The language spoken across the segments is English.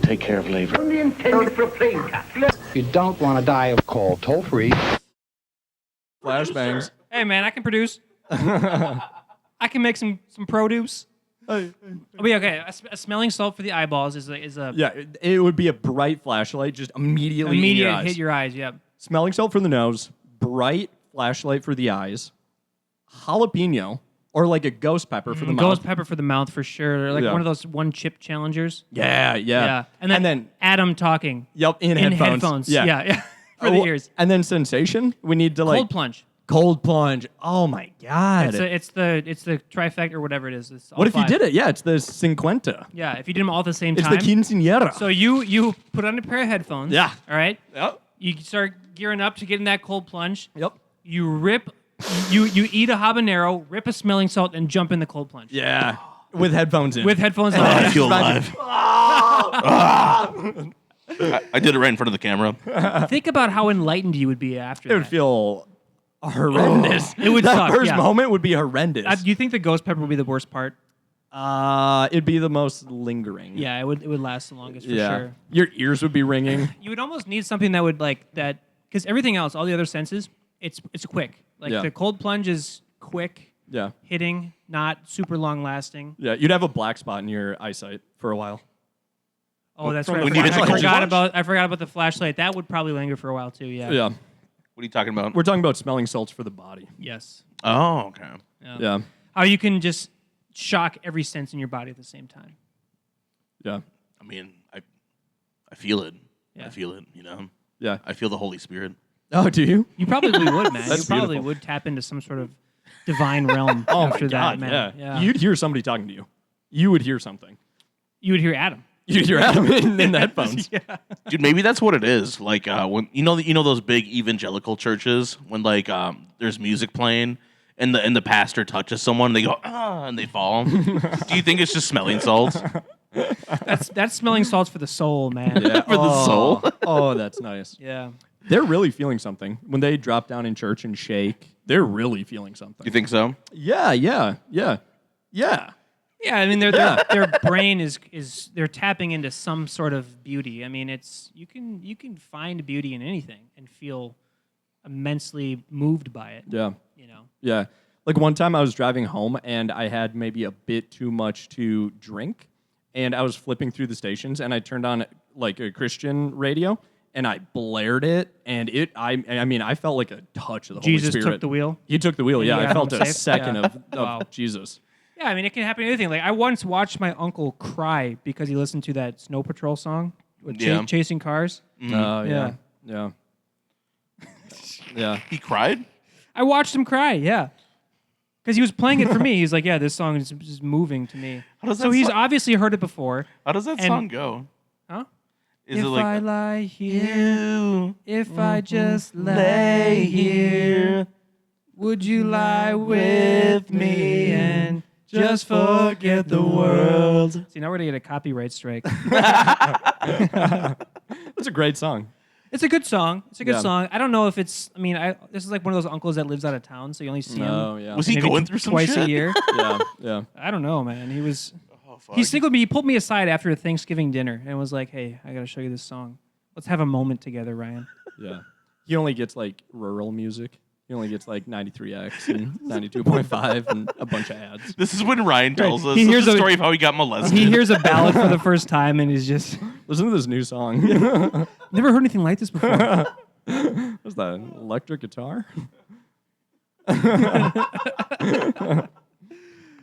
Take care of labor. You don't want to die of cold. Toll free. Flashbangs. Hey man, I can produce. I can make some produce. I'll be okay. A smelling salt for the eyeballs is a Yeah, it would be a bright flashlight, just immediately in your eyes. hit your eyes. Yep. Smelling salt for the nose, bright flashlight for the eyes, jalapeno, or like a ghost pepper for the mouth. Ghost pepper for the mouth for sure. Like one of those one chip challengers. Yeah. And then Adam talking. Yep, in headphones. Yeah. For the ears. And then sensation, we need to Cold plunge. Cold plunge. Oh my god. It's the trifecta or whatever it is. It's all what if five. you did it? Yeah, it's the cinquenta. Yeah, if you did them all at the same It's time. the quinceañera. So you put on a pair of headphones. Yeah. All right. Yep. You start gearing up to get in that cold plunge. Yep. You rip. You eat a habanero, rip a smelling salt, and jump in the cold plunge. Yeah. With headphones in. With headphones on. I feel alive. I did it right in front of the camera. Think about how enlightened you would be after It would that. feel horrendous. It would that suck, first yeah. moment would be horrendous. Do you think the ghost pepper would be the worst part? It'd be the most lingering. Yeah, it would last the longest for Yeah. sure. Your ears would be ringing. You would almost need something that would because everything else, all the other senses, it's quick. Like Yeah. the cold plunge is quick, Yeah. hitting, not super long lasting. Yeah. You'd have a black spot in your eyesight for a while. Oh, that's From right. the When you hit the I cold forgot plunge? I forgot about the flashlight. That would probably linger for a while too. Yeah. Yeah. What are you talking about? We're talking about smelling salts for the body. Yes. Oh, okay. Yeah. How you can just shock every sense in your body at the same time. Yeah. I mean, I feel it. Yeah. I feel it, you know? Yeah. I feel the Holy Spirit. Oh, do you? You probably would, man. That's You probably beautiful. would tap into some sort of divine realm Oh after my God. that, man. Yeah. You'd hear somebody talking to you. You would hear something. You would hear Adam. You'd hear Adam in the headphones. Dude, maybe that's what it is. Like when you know those big evangelical churches when there's music playing and the pastor touches someone, they go and they fall. Do you think it's just smelling salts? That's smelling salts for the soul, man. Yeah. For the soul? Oh, that's nice. Yeah. They're really feeling something. When they drop down in church and shake, they're really feeling something. You think so? Yeah. Yeah, I mean their brain is they're tapping into some sort of beauty. I mean, you can find beauty in anything and feel immensely moved by it. Yeah. You know. Yeah. Like one time I was driving home and I had maybe a bit too much to drink and I was flipping through the stations and I turned on like a Christian radio and I blared it and I felt like a touch of the Holy Jesus Spirit. took the wheel? He took the wheel, yeah. You I got felt home a safe? second Yeah. of Wow. Jesus. Yeah, I mean it can happen to anything. Like I once watched my uncle cry because he listened to that Snow Patrol song with Yeah. chasing cars. Oh, Yeah. Yeah. Yeah. He cried? I watched him cry, yeah. Because he was playing it for me. He's like, yeah, this song is just moving to me. How does So that he's song- obviously heard it before. How does that And- song go? Huh? Is if it like I lie here, you if I just lay here, would you lie with me and just forget the world? See, now we're going to get a copyright strike. That's a great song. It's a good song. It's a good Yeah. song. I don't know if it's, this is like one of those uncles that lives out of town, so you only see him Oh, yeah. Was he maybe going through some twice shit? a year. Yeah. I don't know, man. He was... Oh, fuck. He singled me. He pulled me aside after a Thanksgiving dinner and was like, "Hey, I gotta show you this song. Let's have a moment together, Ryan." Yeah. He only gets like rural music. He only gets like 93X and 92.5 and a bunch of ads. This is when Ryan tells us He hears the a- story of how he got molested. He hears a ballad for the first time and he's just Listen to this new song. never heard anything like this before. What's that? Electric guitar?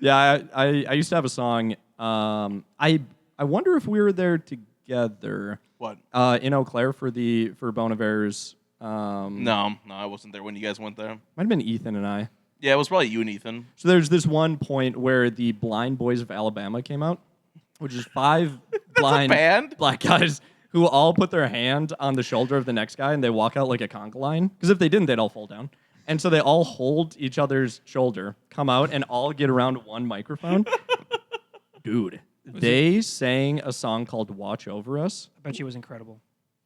Yeah, I used to have a song. I wonder if we were there together. What? In Eau Claire for Bon Iver's. No, I wasn't there when you guys went there. Might have been Ethan and I. Yeah, it was probably you and Ethan. So there's this one point where the Blind Boys of Alabama came out, which is 5 blind band? black guys who all put their hand on the shoulder of the next guy and they walk out like a conga line. Because if they didn't, they'd all fall down. And so they all hold each other's shoulder, come out, and all get around one microphone. Dude, they sang a song called Watch Over Us. I bet she was incredible.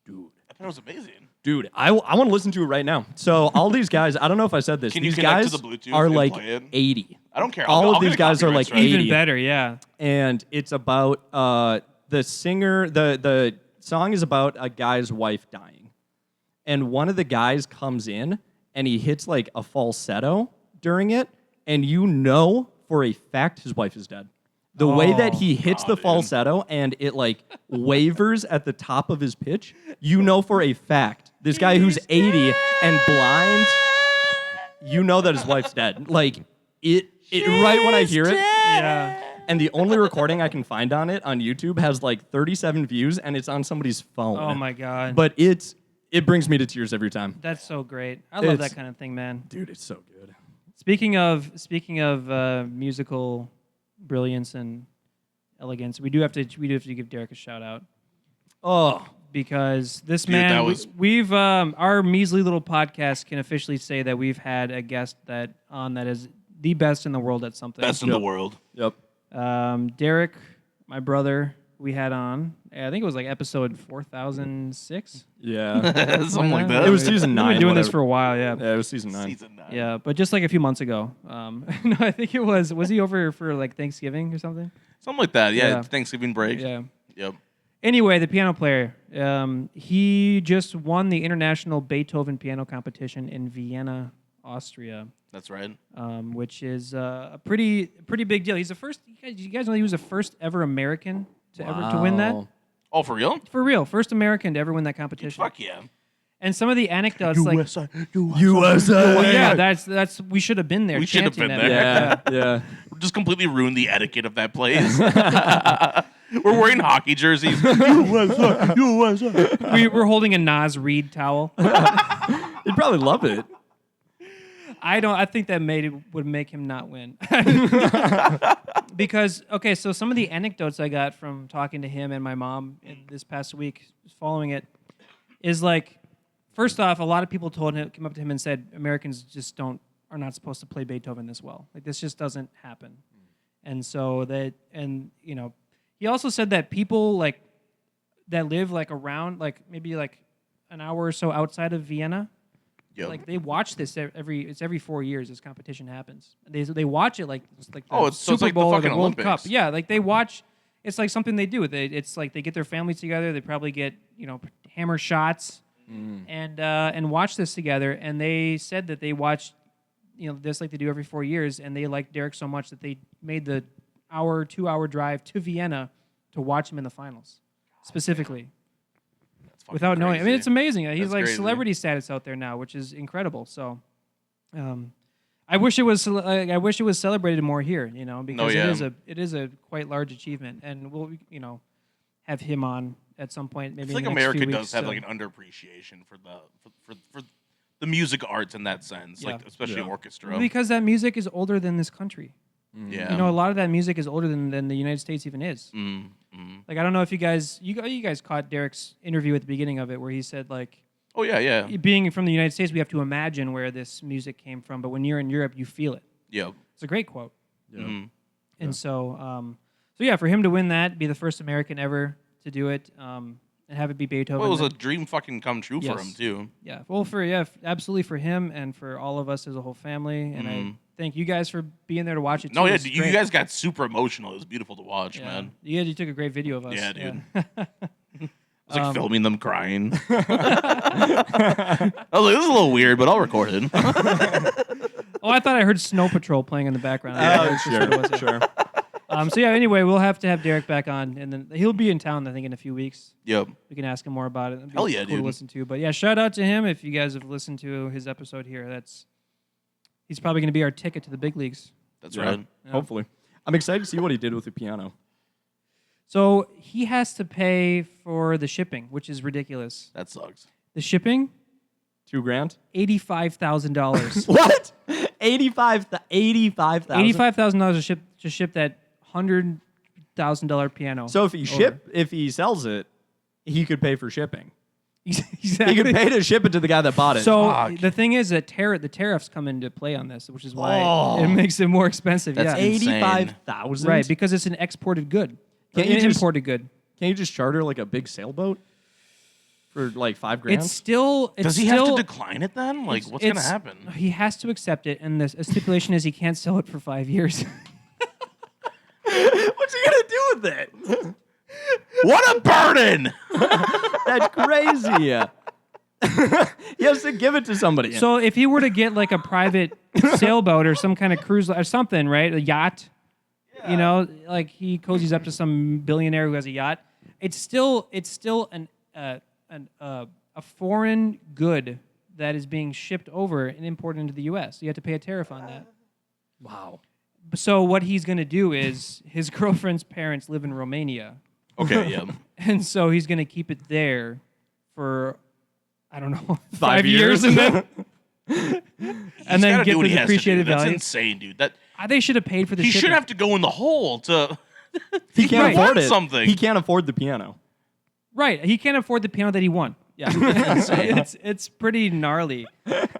Dude. I thought it was amazing. Dude, I want to listen to it right now. So all these guys, I don't know if I said this. Can you these connect guys to the Bluetooth are and like play it? 80. I don't care. All I'll of these get a guys are copyright like strike. 80. Even better, yeah. And it's about the singer, the song is about a guy's wife dying. And one of the guys comes in and he hits like a falsetto during it, and you know for a fact his wife is dead. The way that he hits the falsetto and it like wavers at the top of his pitch, you know for a fact this guy who's 80 and blind, you know that his wife's dead. Like it right when I hear it. Yeah. And the only recording I can find on it on YouTube has like 37 views, and it's on somebody's phone. Oh my God. But it brings me to tears every time. That's so great. I love It's- that kind of thing, man. Dude, it's so good. Speaking of musical brilliance and elegance, we do have to give Derek a shout out. Oh, Because this Dude, man, that was- we've our measly little podcast can officially say that we've had a guest that is the best in the world at something. Best in the world. yep. Derek, my brother, we had on. I think it was like episode 4006. Yeah. Something like that. It was season We've 9. been doing this whatever. for a while, yeah. Yeah, it was season 9. Season 9. Yeah, but just like a few months ago. No, I think it was he over for like Thanksgiving or something? Something like that. Yeah. Yeah. Thanksgiving break. Yeah. Yep. Anyway, the piano player, he just won the International Beethoven Piano Competition in Vienna, Austria, That's right. which is a pretty big deal. He's the first. You guys know he was the first ever American to ever to win that? Wow. Oh, for real? For real, first American to ever win that competition. Fuck yeah. And some of the anecdotes, like, USA. well, yeah, that's we should have been there. We should have chanting been that. there. Yeah. We just completely ruined the etiquette of that place. We're wearing hockey jerseys. We're holding a Nas Reed towel. He'd probably love it. I think that would make him not win. Because okay, so some of the anecdotes I got from talking to him and my mom this past week following it is like, first off, a lot of people came up to him and said Americans just are not supposed to play Beethoven this well. Like this just doesn't happen. And so he also said that people like that live like around like maybe like an hour or so outside of Vienna. Yep. Like they watch this every 4 years. This competition happens. They watch it like the it's Super like the Bowl or fucking the World Cup. Olympics. Yeah, like they watch. It's like something they do. It's like they get their families together. They probably get hammer shots and watch this together. And they said that they watched this like they do every 4 years. And they liked Derek so much that they made the 2-hour drive to Vienna to watch him in the finals specifically. Fucking Without knowing, I mean, crazy. it's amazing. He's That's like crazy. celebrity status out there now, which is incrable. So, I wish it was celebrated more here, because it is a quite large achievement, and we'll have him on at some point. Maybe I feel like in the next America few does weeks have to- like an underappreciation for the music arts in that sense, Yeah. like especially orchestra. because that music is older than this country. Yeah. A lot of that music is older than the United States even is. Like I don't know if you guys caught Derek's interview at the beginning of it where he said like, Oh yeah. being from the United States, we have to imagine where this music came from, but when you're in Europe, you feel it. Yep. It's a great quote. Mhm. And so for him to win that, be the first American ever to do it, and have it be Beethoven. Well, it was a dream fucking come true for Yes. him too. yeah. Well, absolutely for him and for all of us as a whole family. And I thank you guys for being there to watch it. Too. No, yeah, It's you great. guys got super emotional. It was beautiful to watch, Yeah. man. You took a great video of us. Yeah, dude. Yeah. I was like filming them crying. I was like, this is a little weird, but I'll record it. Oh, I thought I heard Snow Patrol playing in the background. Sure. Anyway, we'll have to have Derek back on, and then he'll be in town, I think, in a few weeks. Yep. We can ask him more about it. It'd be Hell yeah, cool to dude. listen to. But yeah, shout out to him if you guys have listened to his episode here. He's probably going to be our ticket to the big leagues. That's Yeah. right. Hopefully. I'm excited to see what he did with the piano. So he has to pay for the shipping, which is ridiculous. That sucks. The shipping, $2,000. $85,000. What? 85,000. $85,000 to ship that $100,000 piano. So if he sells it, he could pay for shipping. Exactly. He could pay to ship it to the guy that bought it. So Fuck. the thing is that the tariffs come into play on this, which is why it makes it more expensive. That's yeah. insane. 85,000. Right, because it's an exported good. Can't An you just- imported good. Can't you just charter like a big sailboat for like $5,000? It's still. Does he have to decline it then? Like, what's gonna happen? He has to accept it, and a stipulation is he can't sell it for 5 years. What's he gonna do with it? What a burden! That's crazy. He has to give it to somebody. So if he were to get like a private sailboat or some kind of cruise or something, right? A yacht, you know, like he cozies up to some billionaire who has a yacht. It's still a foreign good that is being shipped over and imported into the U.S. You have to pay a tariff on that. wow. So what he's going to do is his girlfriend's parents live in Romania, Okay, yeah. and so he's going to keep it there for I don't know 5 years and then He's and then gotta get do what the he has to do. depreciated That's value. insane, dude. That They should have paid for the he shipping. should have to go in the hole to. He can't Right. afford it. Something. He can't afford the piano. Right. He can't afford the piano that he won. Yeah. it's pretty gnarly.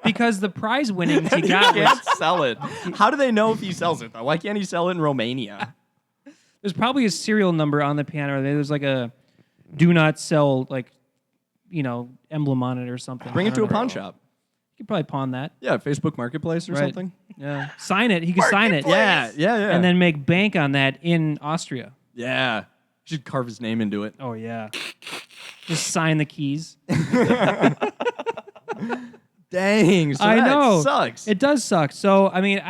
Because the prize winnings he got Can't was, sell it. How do they know if he sells it though? Why can't he sell it in Romania? there's probably a serial number on the piano. There's like a do not sell emblem on it or something. Bring I it to don't a know. pawn shop. You could probably pawn that. Yeah, Facebook Marketplace or Right. something. Yeah. Sign it. He could sign it. Marketplace. Yeah. And then make bank on that in Austria. Yeah. Should carve his name into it. Oh yeah. Just sign the keys. Dang. So I that know. sucks. It does suck. So I mean,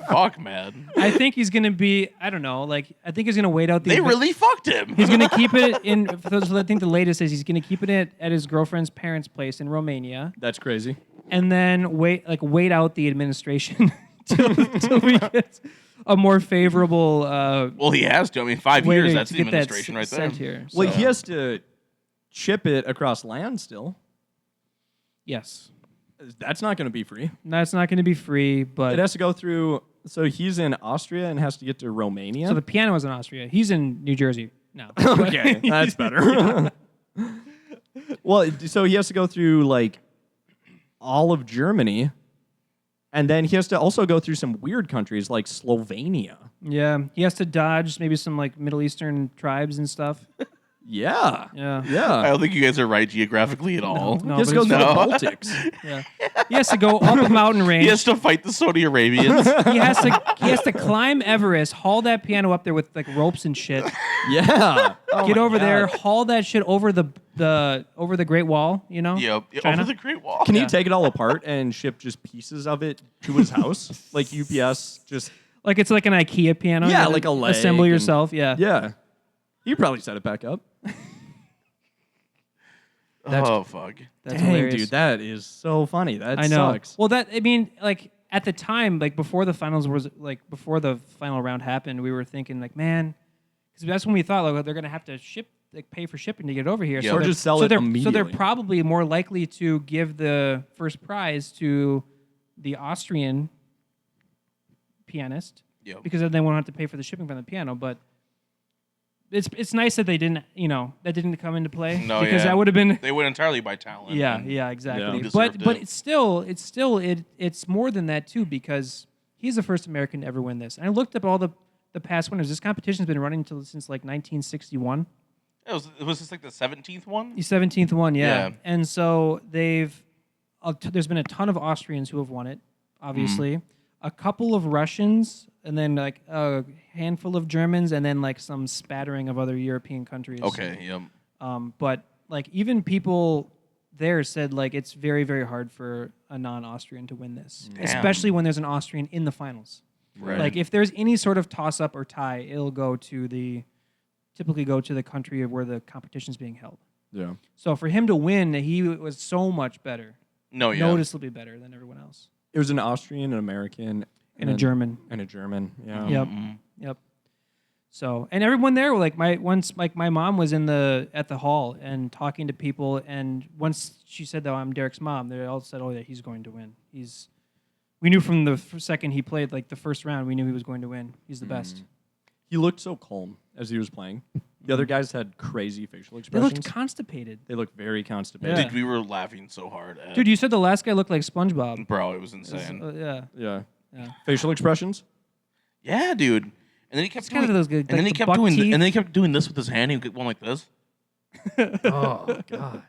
Fuck, man. I think he's gonna be. I don't know. Like I think he's gonna wait out the. They really fucked him. He's gonna keep it in. So I think the latest is he's gonna keep it at his girlfriend's parents' place in Romania, That's crazy. and then wait out the administration till we get a more favorable. Well, he has to. I mean, 5 way years. to That's the get that administration right there. sent here. Well, So, he has to ship it across land still. yes, That's not going to be free. that's not gonna be free, but It has to go through. So he's in Austria and has to get to Romania. so the piano is in Austria. He's in New Jersey now. Okay, that's better. Well, so he has to go through like all of Germany, and then he has to also go through some weird countries like Slovenia. Yeah, he has to dodge maybe some like Middle Eastern tribes and stuff. Yeah, Yeah. I yeah. don't think you guys are right geographically at all. No, He has to but go through No. the Baltics. Yeah. He has to go up a mountain range. He has to fight the Saudi Arabians. He has to climb Everest, haul that piano up there with like ropes and shit. Yeah, Oh Get my over there, God. haul that shit over the Great Wall. You know. Yep. China? Over the Great Wall. Can he take it all apart and ship just pieces of it to his house, like UPS? Just Like it's like an IKEA piano. Yeah, you gotta like a leg assemble and- yourself. Yeah. yeah. You probably set it back up. Oh, fuck. That's Dang, hilarious. dude, that is so funny. That I know. sucks. Well, like at the time, like before the finals was like before the final round happened, we were thinking like, man, because that's when we thought like they're gonna have to pay for shipping to get over here. Yeah. Or they're- just sell so it they're, So immediately. they're probably more likely to give the first prize to the Austrian pianist Yep. because then they won't have to pay for the shipping from the piano. But it's nice that they didn't, that didn't come into play No, because yeah. that would have been. They win entirely by talent. Yeah, and yeah, exactly. He But deserved but it. it's more than that too because he's the first American to ever win this. And I looked up all the past winners. This competition's been running since like 1961. Was this like the 17th one? The 17th one, yeah. Yeah. And so there's been a ton of Austrians who have won it, obviously. A couple of Russians, and then like a handful of Germans, and then like some spattering of other European countries. Okay, yep. But like even people there said like it's very, very hard for a non-Austrian to win this, especially when there's an Austrian in the finals. Right. Like if there's any sort of toss-up or tie, it'll typically go to the country of where the competition's being held. Yeah. So for him to win, he was so much better, No, yeah. noticeably better than everyone else. It was an Austrian, an American, And a German. and a German. Yeah. Yep. Yep. So, and everyone there, like my mom was at the hall and talking to people, and once she said, "Oh, I'm Derek's mom," they all said, "Oh yeah, he's going to win." We knew from the second he played, like the first round, we knew he was going to win. He's the best. He looked so calm as he was playing. The other guys had crazy facial They expressions. looked constipated. They looked very constipated. Yeah. Dude, we were laughing so hard. Dude, you said the last guy looked like SpongeBob. Bro, it was insane. Yeah. Yeah. Facial expressions? Yeah, dude. And then he kept kind of those good, and then like he the kept buck doing teeth. and then he kept doing this with his hand. He would one like this. Oh, God.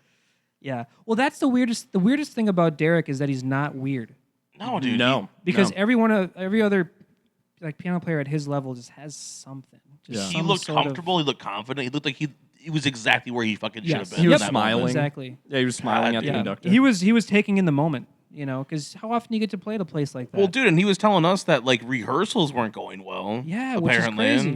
Yeah. Well, that's the weirdest. The weirdest thing about Derek is that he's not weird No, dude. No. because no. every other like piano player at his level just has something. Just He some looked sort of- comfortable. He looked confident. He looked like he was exactly where he fucking should Yes. have been. He was in that smiling. moment. Exactly. Yeah, he was smiling God, at the yeah. conductor. He was taking in the moment, you know, because how often do you get to play at a place like that? Well, dude, and he was telling us that like rehearsals weren't going well. Yeah, which is apparently, crazy.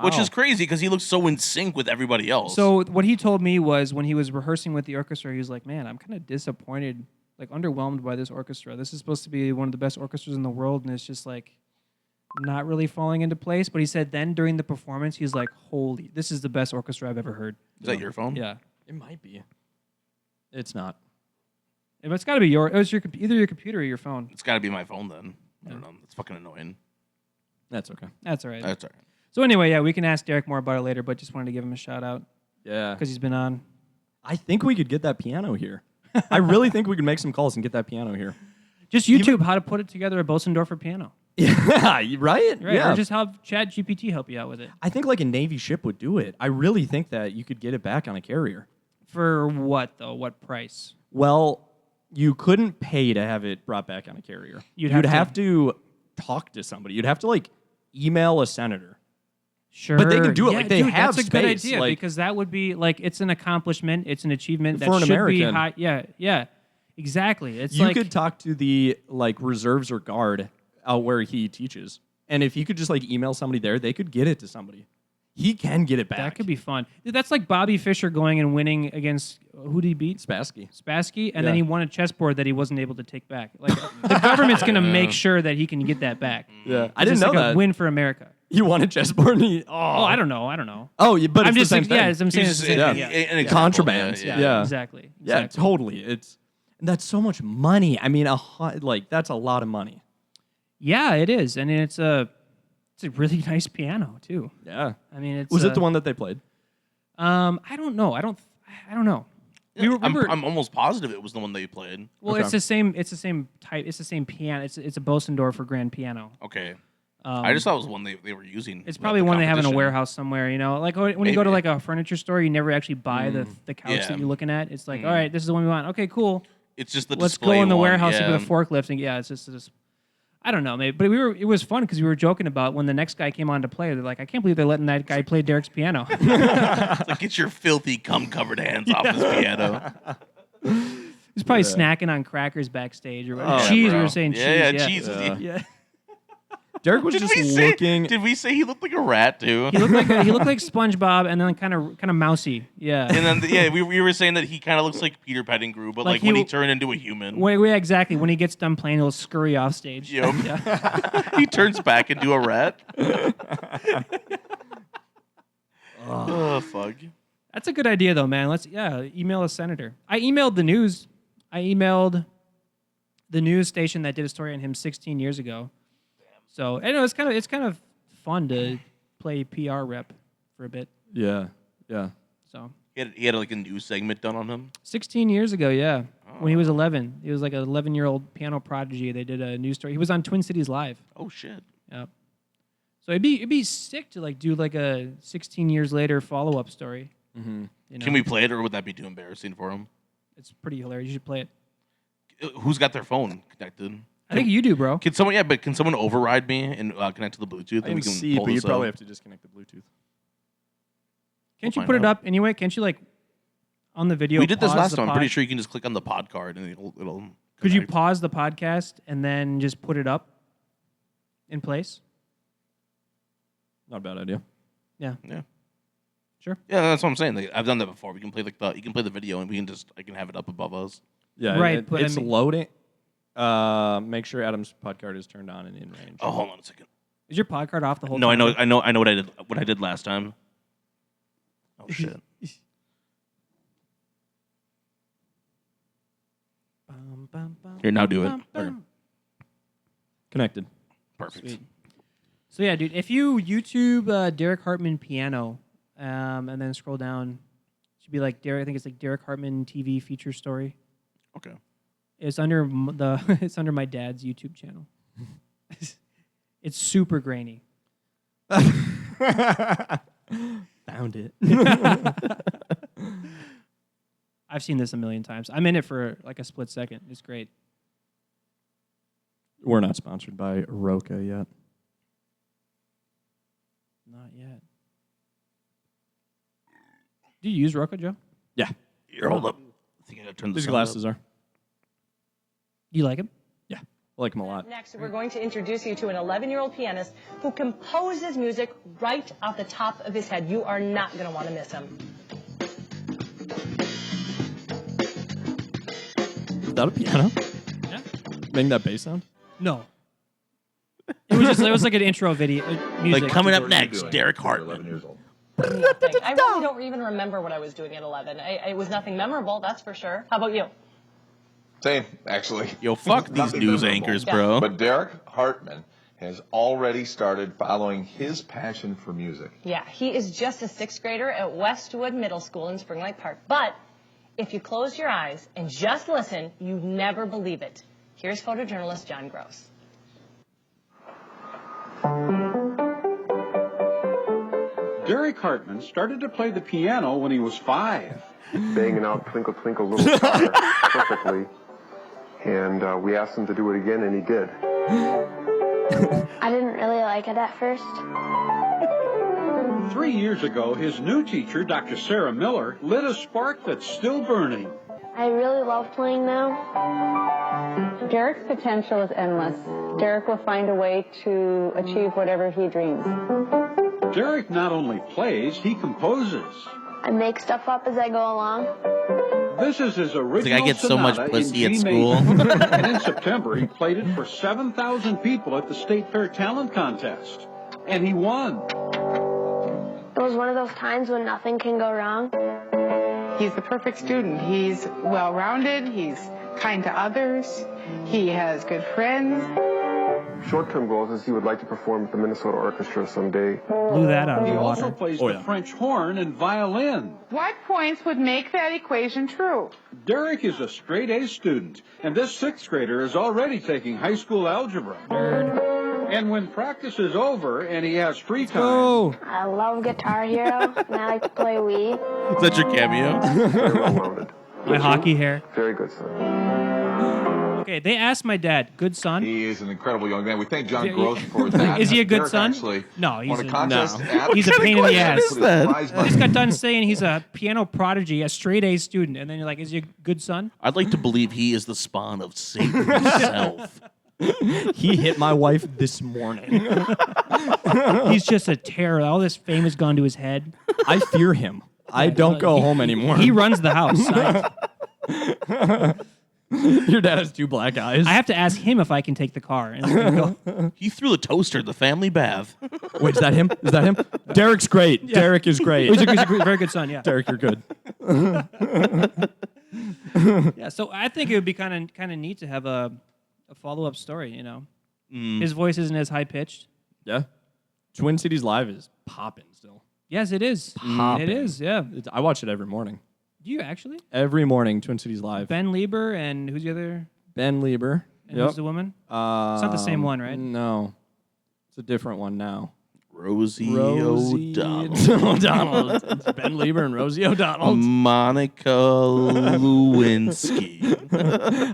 Which Wow. is crazy because he looked so in sync with everybody else. So what he told me was when he was rehearsing with the orchestra, he was like, "Man, I'm kind of disappointed, like underwhelmed by this orchestra. This is supposed to be one of the best orchestras in the world, and it's just like not really falling into place." But he said then during the performance, he's like, "Holy, this is the best orchestra I've ever heard." is that your phone? Yeah, It might be. It's not. it's got to be either your computer or your phone. It's got to be my phone then. I don't know. It's fucking annoying. That's okay. That's all right. That's all right. So anyway, yeah, we can ask Derek more about it later, but just wanted to give him a shout out Yeah. because he's been on. I think we could get that piano here. I really think we could make some calls and get that piano here. Just YouTube how to put it together a Bosendorfer piano. Yeah, right? Right. Yeah. Or just have Chat GPT help you out with it. I think like a Navy ship would do it. I really think that you could get it back on a carrier. For what though? What price? Well, you couldn't pay to have it brought back on a carrier. You'd You'd have have to talk to somebody. You'd have to like email a senator. Sure. But they can do it, like, they dude, have that's a good space, idea like- because that would be like it's an accomplishment, it's an achievement that For an should be American. high. Yeah, exactly. It's You like could talk to the like reserves or guard out where he teaches. And if you could just like email somebody there, they could get it to somebody. He can get it back. that could be fun. Dude, that's like Bobby Fischer going and winning against who did he beat? Spassky. Spassky, and then Yeah. he won a chessboard that he wasn't able to take back. Like the government's going to make sure that he can get that back. Yeah. I It's didn't just know like that. a win for America. You won a chessboard and he, Oh, I don't know. Oh, yeah, but I'm it's just the same saying, yeah, thing. I'm saying it's the same yeah. thing. Yeah. An example, Contraband. Yeah. Yeah. Exactly. Yeah, Exactly. totally. It's that's so much money. I mean, like that's a lot of money. Yeah, it is, and it's a really nice piano too. Yeah. I mean, it's Was it the one that they played? I don't know. I don't know. I'm almost positive it was the one that you played. Well, Okay. it's the same. It's the same type. It's the same piano. It's a Bosendorfer grand piano. Okay. I just thought it was one they were using. It's at probably the one they have in a competition. warehouse somewhere. You know, like when you go to Maybe. like a furniture store, you never actually buy the couch Yeah. that you're looking at. It's like, all right, this is the one we want. Okay, cool. It's just the Let's go display in the one, warehouse yeah. with a forklift and yeah, it's just. I don't know, maybe, but it was fun because we were joking about when the next guy came on to play. They're like, I can't believe they're letting that guy play Derek's piano. It's like, get your filthy cum-covered hands off this piano. He's probably snacking on crackers backstage or whatever. Oh, cheese, bro. we were saying Yeah, cheese. cheese. Yeah. Yeah. Derek was Did just we say? looking. Did we say he looked like a rat too? He looked like SpongeBob and then kind of mousy. Yeah. And then we were saying that he kind of looks like Peter Pettigrew, but Like like when he- he turned into a human, Yeah, exactly. When he gets done playing, he'll scurry off stage. Yep. Yeah. he turns back into a rat. Oh fuck! That's a good idea, though, man. Let's email a senator. I emailed the news. I emailed the news station that did a story on him 16 years ago. So I know it's kind of fun to play PR rep for a bit. Yeah. So He had like a news segment done on him. 16 years ago, yeah, when he was 11, he was like an 11-year-old piano prodigy. They did a news story. He was on Twin Cities Live. Oh shit! Yep. So it'd be sick to like do like a 16 years later follow-up story. Mm-hmm. You know? Can we play it, or would that be too embarrassing for him? It's pretty hilarious. You should play it. Who's got their phone connected? I think you do, bro. Can someone? Yeah, but can someone override me and connect to the Bluetooth? I and we can can see, pull but you this probably up? have to disconnect the Bluetooth. Can't We'll you put find it out. up anyway? Can't you like on the video? We did this pause last the time. I'm pod- pretty sure you can just click on the pod card and it'll. Could you connect. pause the podcast and then just put it up in place? Not a bad idea. Yeah. Yeah. Sure. Yeah, that's what I'm saying. Like, I've done that before. We can play you can play the video and I can have it up above us. Yeah, Right, but I it's mean- loading. Make sure Adam's pod card is turned on and in range. Oh, hold on a second. Is your pod card off the whole No, time? I know what I did last time. Oh shit. Bum, bum, bum, Here, now do it. bum, bum. Connected. Perfect. Sweet. So yeah, dude, if you YouTube Derek Hartman piano, and then scroll down, it should be like Derek. I think it's like Derek Hartman TV feature story. Okay. It's under it's under my dad's YouTube channel. It's super grainy. Found it. I've seen this a million times. I'm in it for like a split second. It's great. We're not sponsored by Roca yet. Not yet. Do you use Roca, Joe? Yeah. Here, hold up. I think I gotta turn These this glasses are. Do you like him? Yeah. I like them a lot. Next, we're going to introduce you to an 11-year-old pianist who composes music right off the top of his head. You are not going to want to miss him. Is that a piano? Yeah. Making that bass sound? No. It was like an intro video. Music. Like coming up next, Derek Hartman. I really don't even remember what I was doing at 11. It was nothing memorable, that's for sure. How about you? Same, actually. Yo, fuck these Nothing news memorable. anchors, bro. But Derek Hartman has already started following his passion for music. Yeah, he is just a 6th grader at Westwood Middle School in Spring Lake Park. But if you close your eyes and just listen, you'd never believe it. Here's photojournalist John Gross. Derek Hartman started to play the piano when he was 5. Banging out Twinkle Twinkle Little Star perfectly. And we asked him to do it again, and he did. I didn't really like it at first. 3 years ago, his new teacher, Dr. Sarah Miller, lit a spark that's still burning. I really love playing now. Derek's potential is endless. Derek will find a way to achieve whatever he dreams. Derek not only plays, he composes. I make stuff up as I go along. This is his original I get so much sonata pussy in at G school. major. And in September, he played it for 7,000 people at the State Fair Talent Contest. And he won. It was one of those times when nothing can go wrong. He's the perfect student. He's well-rounded. He's kind to others. He has good friends. Short-term goals is he would like to perform with the Minnesota Orchestra someday. Blew that out of He the also water. plays the French horn and violin. What points would make that equation true? Derek is a straight-A student, and this 6th grader is already taking high school algebra. Nerd. And when practice is over and he has free time, Oh. I love Guitar Hero, and I like to play Wii. Is that your cameo? Very well-rounded. My hockey hair. Very good, son. Okay, they asked my dad, good son? He is an incredible young man. We thank John Yeah, Gross yeah. for that. Is he a good Derek son? Actually No, he's won a a- contest no. at- He's a pain in the ass. is that? Prize I just money. got done saying he's a piano prodigy, a straight A student, and then you're like, is he a good son? I'd like to believe he is the spawn of Satan himself. He hit my wife this morning. He's just a terror. All this fame has gone to his head. I fear him. I don't go home anymore. He runs the house. Your dad has 2 black eyes. I have to ask him if I can take the car. And then go, He threw a toaster in the family bath. Wait, is that him? Is that him? Derek's great. Derek is great. he's a very good son, yeah. Derek, you're good. Yeah, so I think it would be kind of neat to have a follow-up story, you know. His voice isn't as high-pitched. Yeah. Twin Cities Live is popping still. Yes, it is. Popping. It is, yeah. I watch it every morning. Do you actually? Every morning, Twin Cities Live. Ben Lieber and who's the other? Ben Lieber. And who's the woman? It's not the same one, right? No. It's a different one now. Rosie Rosie O'Donnell. O'Donnell. It's Ben Lieber and Rosie O'Donnell. Monica Lewinsky.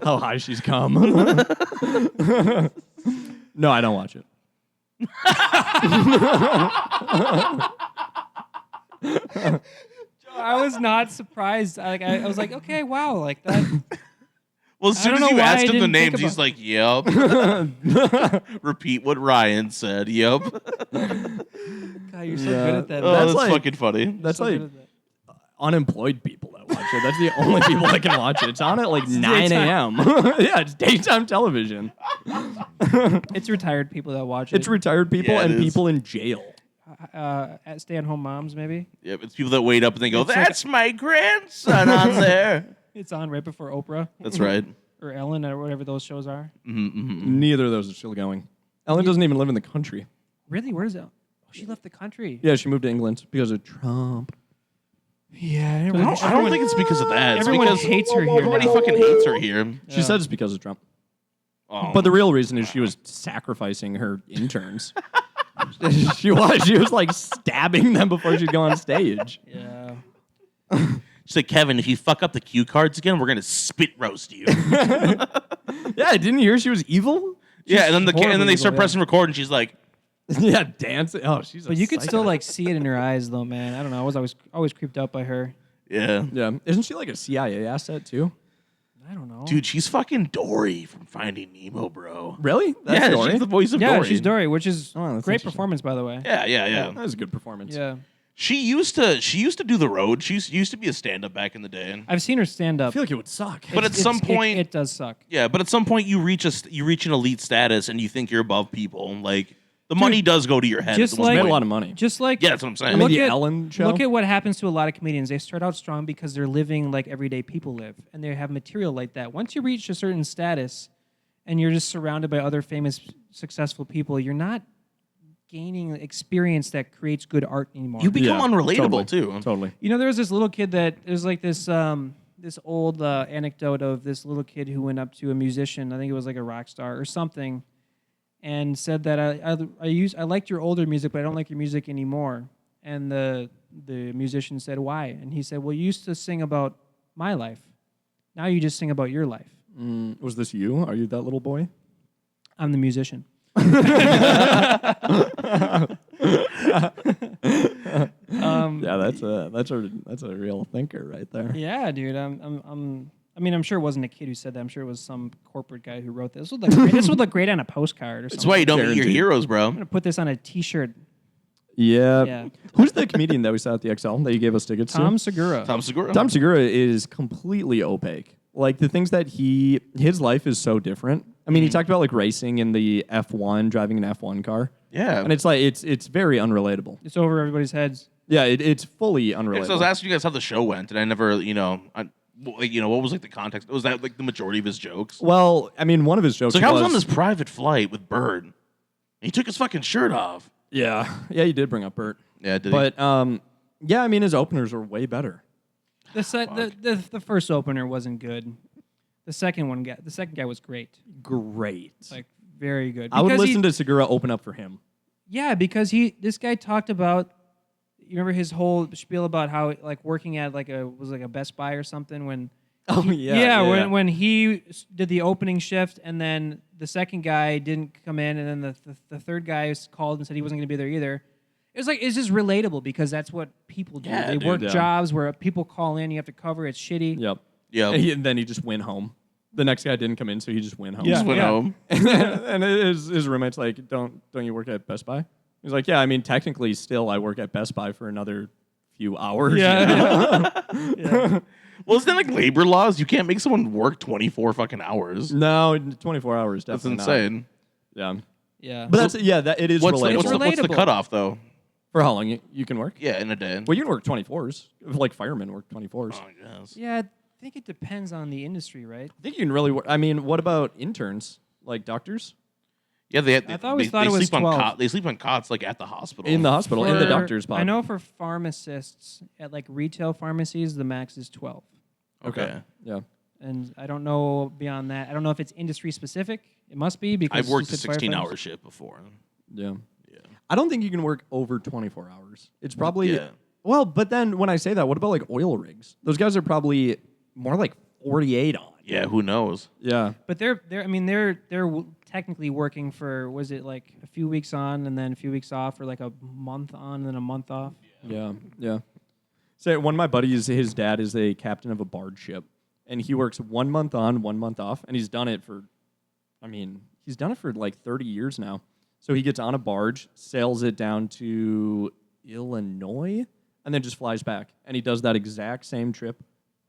How high she's come. No, I don't watch it. I was not surprised. I was like, okay, wow, like that. Well, as soon don't as know you why I asked him the didn't think names, he's about- like, yep. Repeat what Ryan said. Yep. God, you're so good at that. Oh, That's that's like- fucking funny. That's So like good at that. unemployed people that watch it. That's the only people that can watch it. It's on at like 9 daytime. a.m. Yeah, it's daytime television. It's retired people that watch it. It's retired people Yeah, it and is. people in jail. At stay-at-home moms, maybe. Yep, it's people that wait up and they go, It's like- that's my grandson on there. It's on right before Oprah That's right. or Ellen or whatever those shows are. Neither of those are still going. Ellen doesn't even live in the country. Really? Where is it? Oh, she left the country. Yeah, she moved to England because of Trump. Yeah, I don't think it's because of that. It's everyone because hates her here. everybody now. fucking hates her here. She said it's because of Trump. Oh. But the real reason is she was sacrificing her interns. She was like stabbing them before she'd go on stage. Yeah. She said, Kevin, if you fuck up the cue cards again, we're going to spit roast you. Yeah, didn't you hear she was evil? Yeah, and then they start evil, pressing record, and she's like, Yeah, dancing. Oh, she's. But you could still like see it in her eyes, though, man. I don't know. I was always creeped out by her. yeah. Yeah, isn't she like a CIA asset too? I don't know. Dude, she's fucking Dory from Finding Nemo, bro. Really? That's Yeah, Dory? she's the voice of yeah, Dory. she's Dory, which is Oh, that's great interesting. performance, by the way. Yeah. That was a good performance. Yeah. She used to do the road. She used to be a stand-up back in the day. I've seen her stand I up. feel like it would suck. But at some point, it does suck. yeah. But at some point, you reach an elite status, and you think you're above people. Like the money does go to your head. just at one She made a point. lot of money. Just like Yeah, that's what I'm saying. I mean, Look the at- Ellen show. Look at what happens to a lot of comedians. They start out strong because they're living like everyday people live, and they have material like that. Once you reach a certain status, and you're just surrounded by other famous, successful people, you're not gaining experience that creates good art anymore. You become unrelatable too. Totally. You know, there was this little kid that there's like this this old anecdote of this little kid who went up to a musician. I think it was like a rock star or something, and said that I liked your older music, but I don't like your music anymore. And the musician said, why? And he said, well, you used to sing about my life. Now you just sing about your life. Was this you? Are you that little boy? I'm the musician. Yeah, that's a real thinker right there. Yeah, dude. I'm sure it wasn't a kid who said that. I'm sure it was some corporate guy who wrote this. This would look great on a postcard or something. That's why you don't meet your Guaranteed. heroes, bro. I'm gonna put this on a T-shirt. Yeah. Yeah. Who's the comedian that we saw at the XL that you gave us tickets Tom to? Segura. Tom Segura. Tom Segura is completely opaque. Like the things that his life is so different. I mean, he talked about like racing in the F1, driving an F1 car. Yeah. And it's like it's very unrelatable. It's over everybody's heads. Yeah, it's fully So I unrelatable. was asking you guys how the show went, and I never, what was like the context? Was that like the majority of his jokes? Well, I mean, one of his jokes It's like I was was on this private flight with Bird, and he took his fucking shirt off. Yeah, you did bring up Bert. Yeah, did But yeah, I mean, his openers were way better. The first opener wasn't good. The second guy was great. Great. Like very good. I would Because listen to Segura open up for him. Yeah, because this guy talked about. You remember his whole spiel about how like working at like a Best Buy or something when. Oh When he did the opening shift and then the second guy didn't come in and then the third guy called and said he wasn't going to be there either. It's just relatable because that's what people do. Yeah, they dude, work yeah. jobs where people call in, you have to cover. It's shitty. Yep. Yeah. And then he just went home. The next guy didn't come in, so he just went home. Just went home. And his roommate's like, "Don't you work at Best Buy?" He's like, "Yeah, I mean, technically, still, I work at Best Buy for another few hours." Yeah. Well, isn't that like labor laws? You can't make someone work 24 fucking hours. No, 24 hours. That's Definitely insane. Not. Yeah. Yeah. But it is What's relatable. what's the relatable. cutoff though? For how long you can work? Yeah, in a day. Well, you can work 24s. Like firemen work 24s. Oh, I guess. Yeah, I think it depends on the industry, right? I think you can really work. I mean, what about interns? Like doctors? Yeah, they always thought it was sleep on 12. they sleep on cots like at the hospital. In the hospital, in the For- doctor's pod. I know for pharmacists at like retail pharmacies, the max is 12. Okay. Yeah. And I don't know beyond that. I don't know if it's industry specific. It must be because I've worked you a said 16-hour firefighters. shift before. Yeah. Yeah. I don't think you can work over 24 hours. It's probably Yeah. well, but then when I say that, what about like oil rigs? Those guys are probably more like 48 on. Yeah, who knows? Yeah. But they're technically working for, was it like a few weeks on and then a few weeks off, or like a month on and then a month off? Yeah. Yeah. So one of my buddies, his dad is a captain of a barge ship, and he works 1 month on, 1 month off, and he's done it for like 30 years now. So he gets on a barge, sails it down to Illinois, and then just flies back. And he does that exact same trip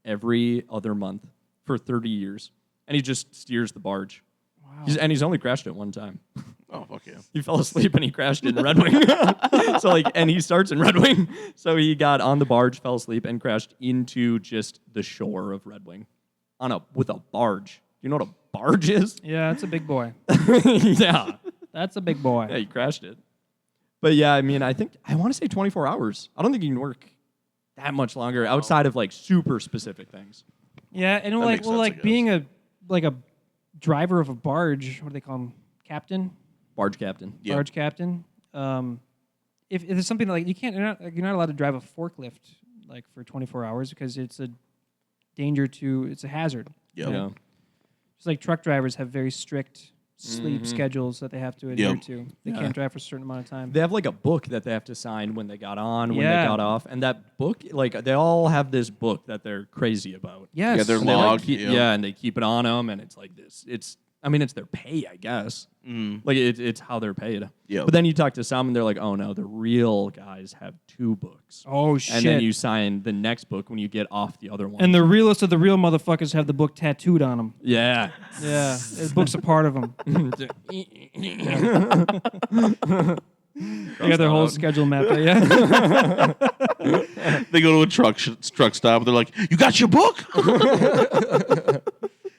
every other month for 30 years. And he just steers the barge. Wow. He's only crashed it one time. Oh, fuck yeah. He fell asleep and he crashed in Red Wing. And he starts in Red Wing. So he got on the barge, fell asleep, and crashed into just the shore of Red Wing with a barge. You know what a barge is? Yeah, that's a big boy. Yeah. That's a big boy. Yeah, he crashed it. But yeah, I mean, I want to say 24 hours. I don't think you can work that much longer outside of like super specific things. Yeah, and makes sense, I guess. being a driver of a barge, what do they call him? Captain? Barge captain. Yeah. Barge captain. If there's something like you're not allowed to drive a forklift like for 24 hours because it's a it's a hazard. Yep. Yeah. Just like truck drivers have very strict sleep schedules that they have to adhere to. They can't drive for a certain amount of time. They have like a book that they have to sign when they got on, when Yeah. they got off, and that book, like they all have this book that they're crazy about. Yes. Yeah, they're And they, like, logged. keep- yeah, and they keep it on them, and it's like this. It's their pay, I guess. Like it's how they're paid. Yep. But then you talk to some, and they're like, "Oh no, the real guys have 2 books." Oh shit. And then you sign the next book when you get off the other one. And the realest of the real motherfuckers have the book tattooed on them. yeah, Yeah, the book's a part of them. They got their whole schedule mapped out. Yeah. They go to a truck stop. They're like, "You got your book?"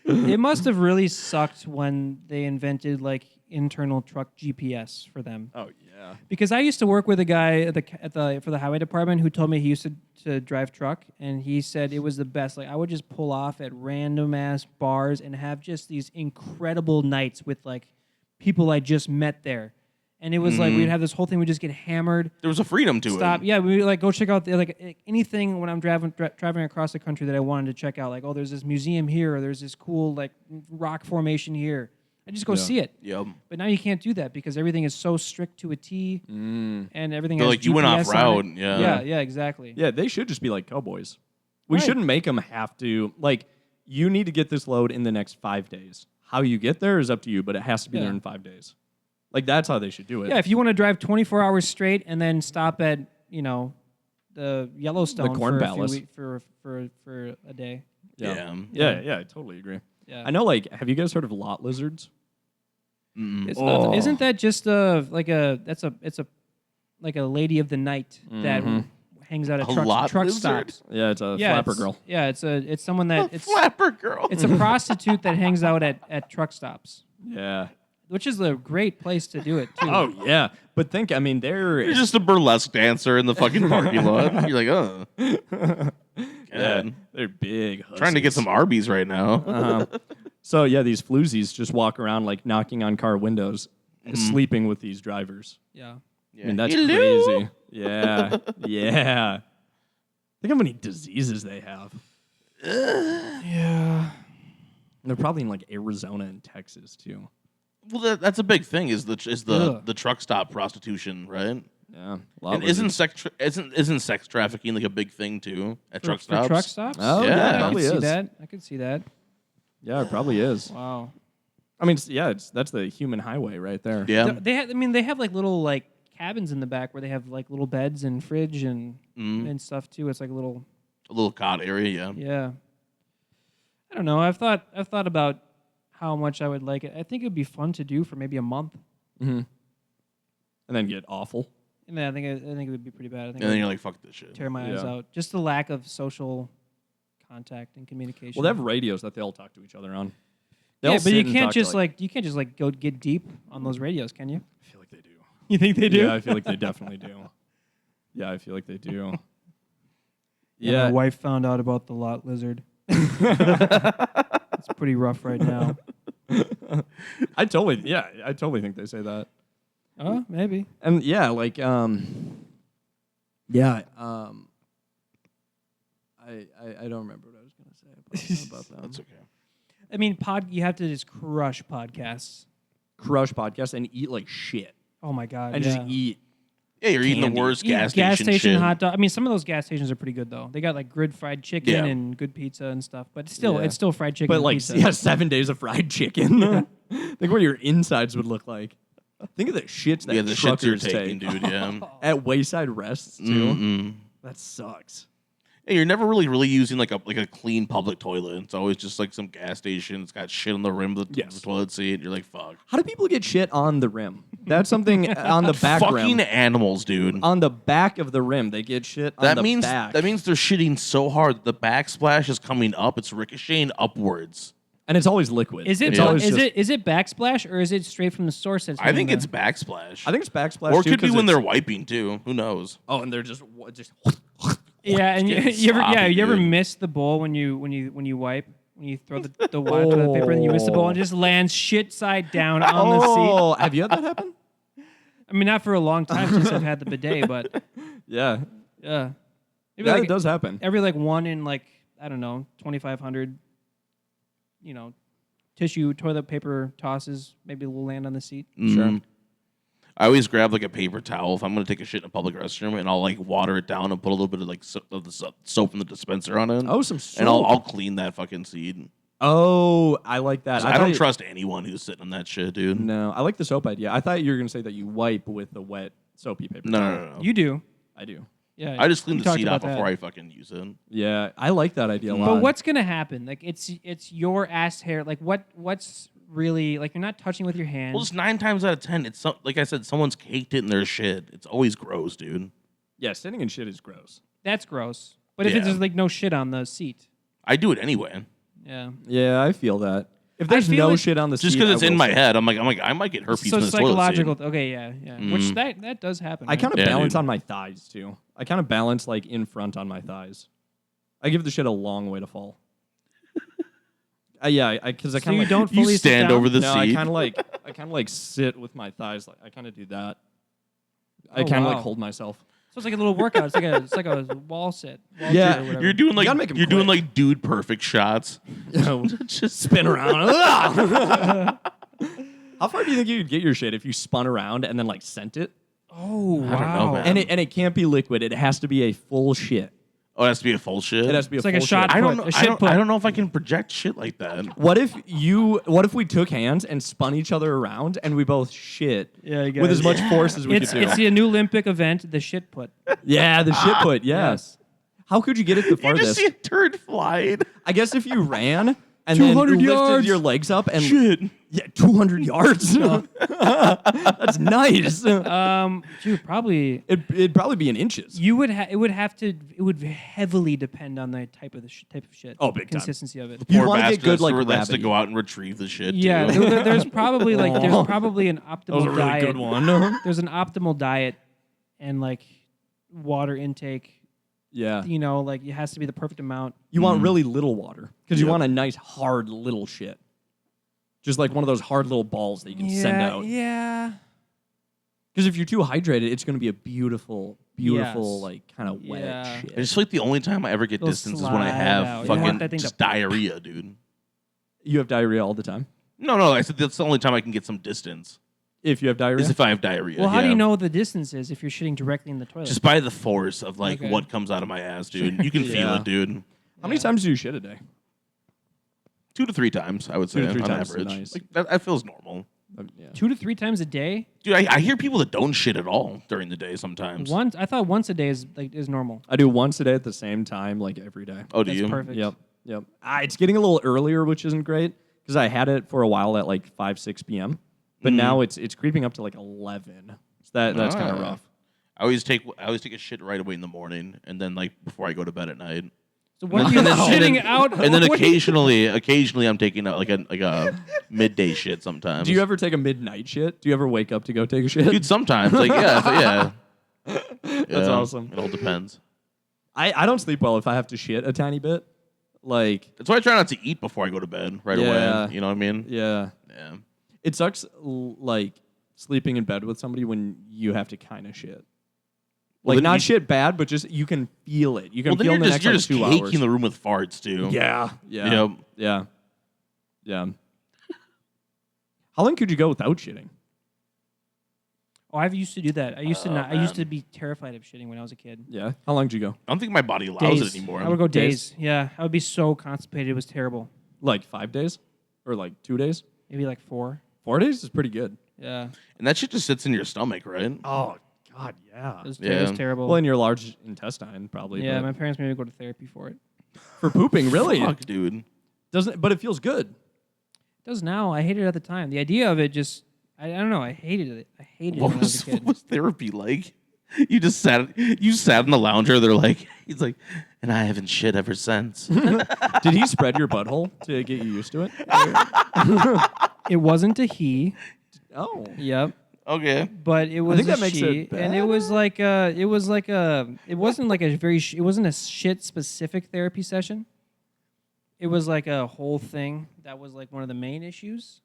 It must have really sucked when they invented like internal truck GPS for them. oh yeah. Because I used to work with a guy for the highway department who told me he used to drive truck, and he said it was the best. Like I would just pull off at random ass bars and have just these incredible nights with like people I just met there. And it was like we'd have this whole thing. We'd just get hammered. There was a freedom to Stop. it. Yeah, we would like go check out anything when I'm driving across the country that I wanted to check out. Like, oh, there's this museum here, or there's this cool like rock formation here. I just go see it. Yep. But now you can't do that because everything is so strict to a T, and everything. They're has like, you went off GPS on route. it. Yeah. Yeah, exactly. Yeah, they should just be like cowboys. We Right. shouldn't make them have to, like, you need to get this load in the next 5 days. How you get there is up to you, but it has to be there in 5 days. Like, that's how they should do it. Yeah, if you want to drive 24 hours straight and then stop at, the Yellowstone The Corn for Palace. a few for a day. Yeah. Yeah, I totally agree. Yeah. I know, like, have you guys heard of lot lizards? It's not, isn't that just a lady of the night that hangs out at lot truck lizard? stops? Yeah, it's a Yeah, flapper it's- girl. Yeah, it's someone that it's Flapper girl. it's a prostitute that hangs out at truck stops, Yeah. which is a great place to do it too. Oh, yeah. But think, I mean, You're they're... just a burlesque dancer in the fucking parking lot. You're like, oh. Yeah, God. they're big Trying to get some Arby's right now. So, yeah, these floozies just walk around, like, knocking on car windows, sleeping with these drivers. Yeah. I mean, that's Hello? crazy. Yeah. Yeah. Think how many diseases they have. Yeah. And they're probably in, like, Arizona and Texas, too. Well, that's a big thing. Is Ugh. the truck stop prostitution, right? Yeah. And isn't sex trafficking like a big thing too at truck stops? For truck stops? Oh, Yeah. yeah, it I probably I is. could see that. Yeah, it probably is. Wow. I mean, that's the human highway right there. Yeah. They have like little like cabins in the back where they have like little beds and fridge and stuff too. It's like a little cot area. Yeah. yeah. I don't know. I've thought about how much I would like it. I think it'd be fun to do for maybe a month. And then get awful. And then I think it would be pretty bad. I think And then it you're would like, fuck this shit. tear my eyes Yeah. out. Just the lack of social contact and communication. Well, they have radios that they all talk to each other on. yeah, They'll but sit you and can't talk to, just go get deep on those radios, can you? I feel like they do. You think they do? Yeah, I feel like they definitely do. Yeah, I feel like they do. Yeah, my wife found out about the lot lizard. It's pretty rough right now. I totally think they say that. Oh, maybe. And yeah, like I don't remember what I was gonna say about that. That's okay. I mean, you have to just crush podcasts. Crush podcasts and eat like shit. Oh my god! And yeah. just eat. Yeah, you're eating the Candy. worst Eat gas station shit. hot dog. I mean, some of those gas stations are pretty good though. They got like good fried chicken Yeah. and good pizza and stuff. But it's still fried chicken. But and like pizza. 7 days of fried chicken. Think what your insides would look like. Think of the shits that The shits you're truckers taking, take dude. Yeah. at wayside rests too. Mm-mm. That sucks. Hey, you're never really using like a clean public toilet. It's always just like some gas station. It's got shit on the rim of the toilet seat. You're like, fuck. How do people get shit on the rim? That's something on the back Fucking rim. animals, dude. On the back of the rim, they get shit on the back. That means they're shitting so hard that the backsplash is coming up. It's ricocheting upwards. And it's always liquid. Is it? It's always Is just- it backsplash or is it straight from the source? That's I think hitting it's the- backsplash. I think it's backsplash. Or it too, could be 'cause when it's- they're wiping too. Who knows? Oh, and they're just. Yeah, and getting you ever sloppy, dude. miss the bowl when you wipe when you throw the water toilet paper and you miss the bowl and it just lands shit side down on the seat. Oh, have you had that happen? I mean, not for a long time since I've had the bidet, but Yeah. yeah, maybe Yeah, like it does happen. every like one in like I don't know 2,500, tissue toilet paper tosses maybe will land on the seat. Sure. I always grab like a paper towel if I'm going to take a shit in a public restroom, and I'll like water it down and put a little bit of like soap from the dispenser on it. Oh, some soap. And I'll clean that fucking seat. Oh, I like that. I don't trust anyone who's sitting on that shit, dude. No, I like the soap idea. I thought you were going to say that you wipe with the wet soapy paper. No. You do. I do. Yeah. I just clean we the talked seat about out before that. I fucking use it. Yeah, I like that idea a lot. But what's gonna happen? Like it's your ass hair. Like what's really like you're not touching with your hand. Well, just 9 times out of 10, it's like I said, someone's caked it in their shit. It's always gross, dude. Yeah, sitting in shit is gross. That's gross. But if Yeah. it's just like no shit on the seat. I do it anyway. Yeah. Yeah, I feel that. If there's feel no like- shit on the Just seat, because it's I in will my sit. head, I'm like, I might get herpes So from this toilet psychological. seat. Okay, yeah. Which that does happen. I right? kind of Yeah, balance dude. on my thighs too. I kind of balance like in front on my thighs. I give the shit a long way to fall. Yeah, because I So kind you of don't You fully sit stand down? over the no, seat. I kind of like sit with my thighs. Like I kind of do that. I Oh, kind of wow. like hold myself. So it's like a little workout. It's like a wall sit. Wall Yeah. sit or whatever. You're doing gotta like make 'em you're doing quick. like dude perfect shots. Just spin around. How far do you think you could get your shit if you spun around and then like sent it? Oh, I don't know, wow. man. And it can't be liquid. It has to be a full shit. Oh, it has to be a full shit. It has to be It's a like a full shot shit. I don't put, know. a shit put. I don't know if I can project shit like that. What if we took hands and spun each other around and we both shit Yeah, you with guys- as much force as we It's could do? it's the new Olympic event, the shit put. Yeah, the shit put. Yeah. Yes. How could you get it the You farthest? just see a turd flying. I guess if you ran and then 200 lifted yards. your legs up and Shit. yeah, 200 yards. That's nice. Dude, probably It'd probably be in inches. you would it would heavily depend on the type of shit. Oh, big time. consistency of it. You Poor wanna get bastard good, has like, to- has to rabbit. go out and retrieve the shit. Yeah, too. there's probably an optimal That was a really diet. good one. There's an optimal diet and like water intake. Yeah. Like it has to be the perfect amount. You want really little water because you Yep. want a nice hard little shit. Just like one of those hard little balls that you can send out. Yeah. Because if you're too hydrated, it's going to be a beautiful, Yes. like kind of wet Yeah. shit. I just feel like the only time I ever get It'll distance is when I slide have out. You want fucking that thing just to- diarrhea, dude. You have diarrhea all the time. No. I said that's the only time I can get some distance. If you have diarrhea, Is if I have diarrhea. Well, how do yeah. you know what the distance is if you're shitting directly in the toilet? Just by the force of like Okay. what comes out of my ass, dude. You can feel Yeah. it, dude. how many times do you shit a day? 2 to 3 times, I would say, 2 to 3 on times is average. nice. Like, that feels normal. Yeah. 2 to 3 times a day. Dude, I hear people that don't shit at all during the day sometimes. I thought once a day is normal. I do once a day at the same time, like every day. Oh, do That's you? perfect. Yep. It's getting a little earlier, which isn't great because I had it for a while at like 5, 6 p.m. But now it's creeping up to like 11. So that's kind of Ah. rough. I always take a shit right away in the morning, and then like before I go to bed at night. So what are you shitting out? And then what are you- occasionally I'm taking like a midday shit sometimes. Do you ever take a midnight shit? Do you ever wake up to go take a shit? Dude, sometimes like yeah. That's awesome. It all depends. I don't sleep well if I have to shit a tiny bit. Like, That's why I try not to eat before I go to bed right Yeah. away. You know what I mean? yeah. Yeah. It sucks, like, sleeping in bed with somebody when you have to kind of shit. Well, Like, then not you- shit bad, but just you can feel it. You can Well, then feel you're in the just next, you're like, just 2 caking hours. the room with farts too. Yeah. Yep. Yeah. How long could you go without shitting? Oh, I used to do that. I used to not. I used man. to be terrified of shitting when I was a kid. Yeah. How long did you go? I don't think my body allows it anymore. I would go Days? days. Yeah, I would be so constipated. It was terrible. Like 5 days? Or like 2 days? Maybe like 4. 4 days is pretty good. Yeah, And that shit just sits in your stomach, right? Oh, God, yeah. it was, Yeah. it was terrible. Well, in your large intestine, probably. yeah, but my parents made me go to therapy for it. for pooping, really? Fuck, dude. Doesn't, but it feels good. It does now. I hated it at the time. The idea of it just, I don't know. I hated it. I hated it What when I was was a kid. what was therapy like? You just sat in the lounger. They're like, he's like, and I haven't shit ever since. Did he spread your butthole to get you used to it? It wasn't a he. Oh. Yep. Okay. But it was think a that makes she, it and it wasn't like it wasn't a shit specific therapy session. It was like a whole thing that was like one of the main issues.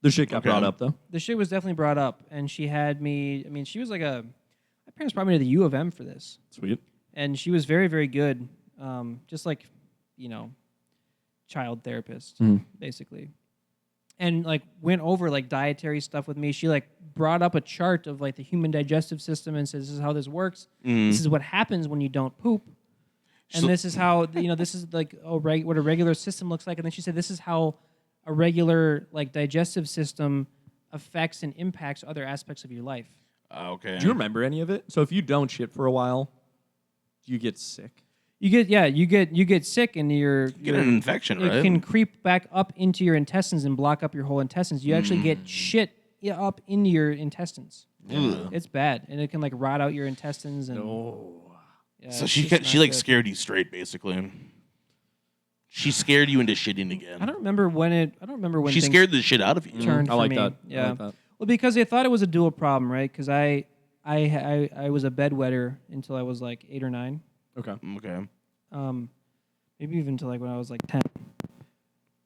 The shit got brought up, though. The shit was definitely brought up, and she had me. I mean, she was like my parents brought me to the U of M for this. Sweet. And she was very, very good. Just like, child therapist, basically. And like went over like dietary stuff with me. She like brought up a chart of like the human digestive system and says, this is how this works. This is what happens when you don't poop. And this is how, this is like what a regular system looks like. And then she said, this is how a regular like digestive system affects and impacts other aspects of your life. Okay. Do you remember any of it? So if you don't shit for a while, you get sick. You get sick and you get an infection, right? It can creep back up into your intestines and block up your whole intestines. You actually get shit up into your intestines. It's bad, and it can like rot out your intestines. And so she like scared you straight, basically. She scared you into shitting again. I don't remember when she scared the shit out of you. Turned I like for that. me. Yeah. I like that. Well, because they thought it was a dual problem, right? Because I was a bedwetter until I was like 8 or 9. Okay. Maybe even until like when I was like 10.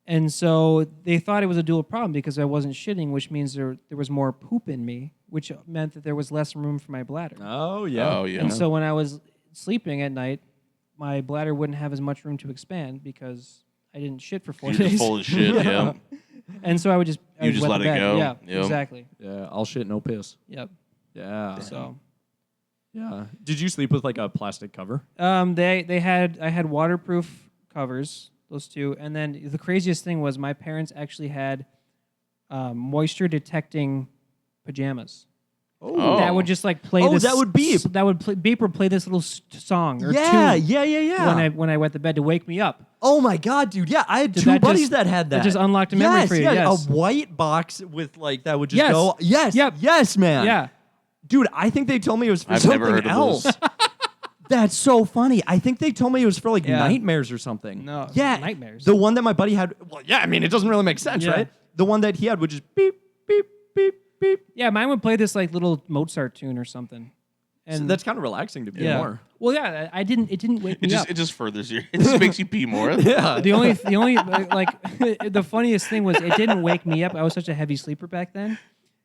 And so they thought it was a dual problem because I wasn't shitting, which means there was more poop in me, which meant that there was less room for my bladder. Oh yeah. And so when I was sleeping at night, my bladder wouldn't have as much room to expand because I didn't shit for 4 days. You're full of shit. Yeah. And so I would just let it go. Yeah, Yep. exactly. Yeah, all shit, no piss. Yep. Yeah. So. Yeah. Did you sleep with like a plastic cover? I had waterproof covers, those two, and then the craziest thing was my parents actually had moisture detecting pajamas. Oh. That would just like play. Oh, this, that would beep. That would beep or play this little song or Yeah, tune yeah. when I went to bed to wake me up. Oh my god, dude! Yeah, I had Did two that buddies just- that had that. that just unlocked a memory for you, yes. a white box with like that would just Yes. go. Yes, Yep. yes, man. Yeah. Dude, I think they told me it was for I've something never heard of else. this. That's so funny. I think they told me it was for like Yeah. nightmares or something. No, yeah, nightmares. The one that my buddy had. Well, yeah, I mean, it doesn't really make sense, Yeah. right? The one that he had would just beep, beep, beep, beep. Yeah, mine would play this like little Mozart tune or something. And And that's kind of relaxing to be more. Well, yeah, it didn't wake me up. It just furthers your. It just makes you pee more. Yeah. The only like the funniest thing was it didn't wake me up. I was such a heavy sleeper back then.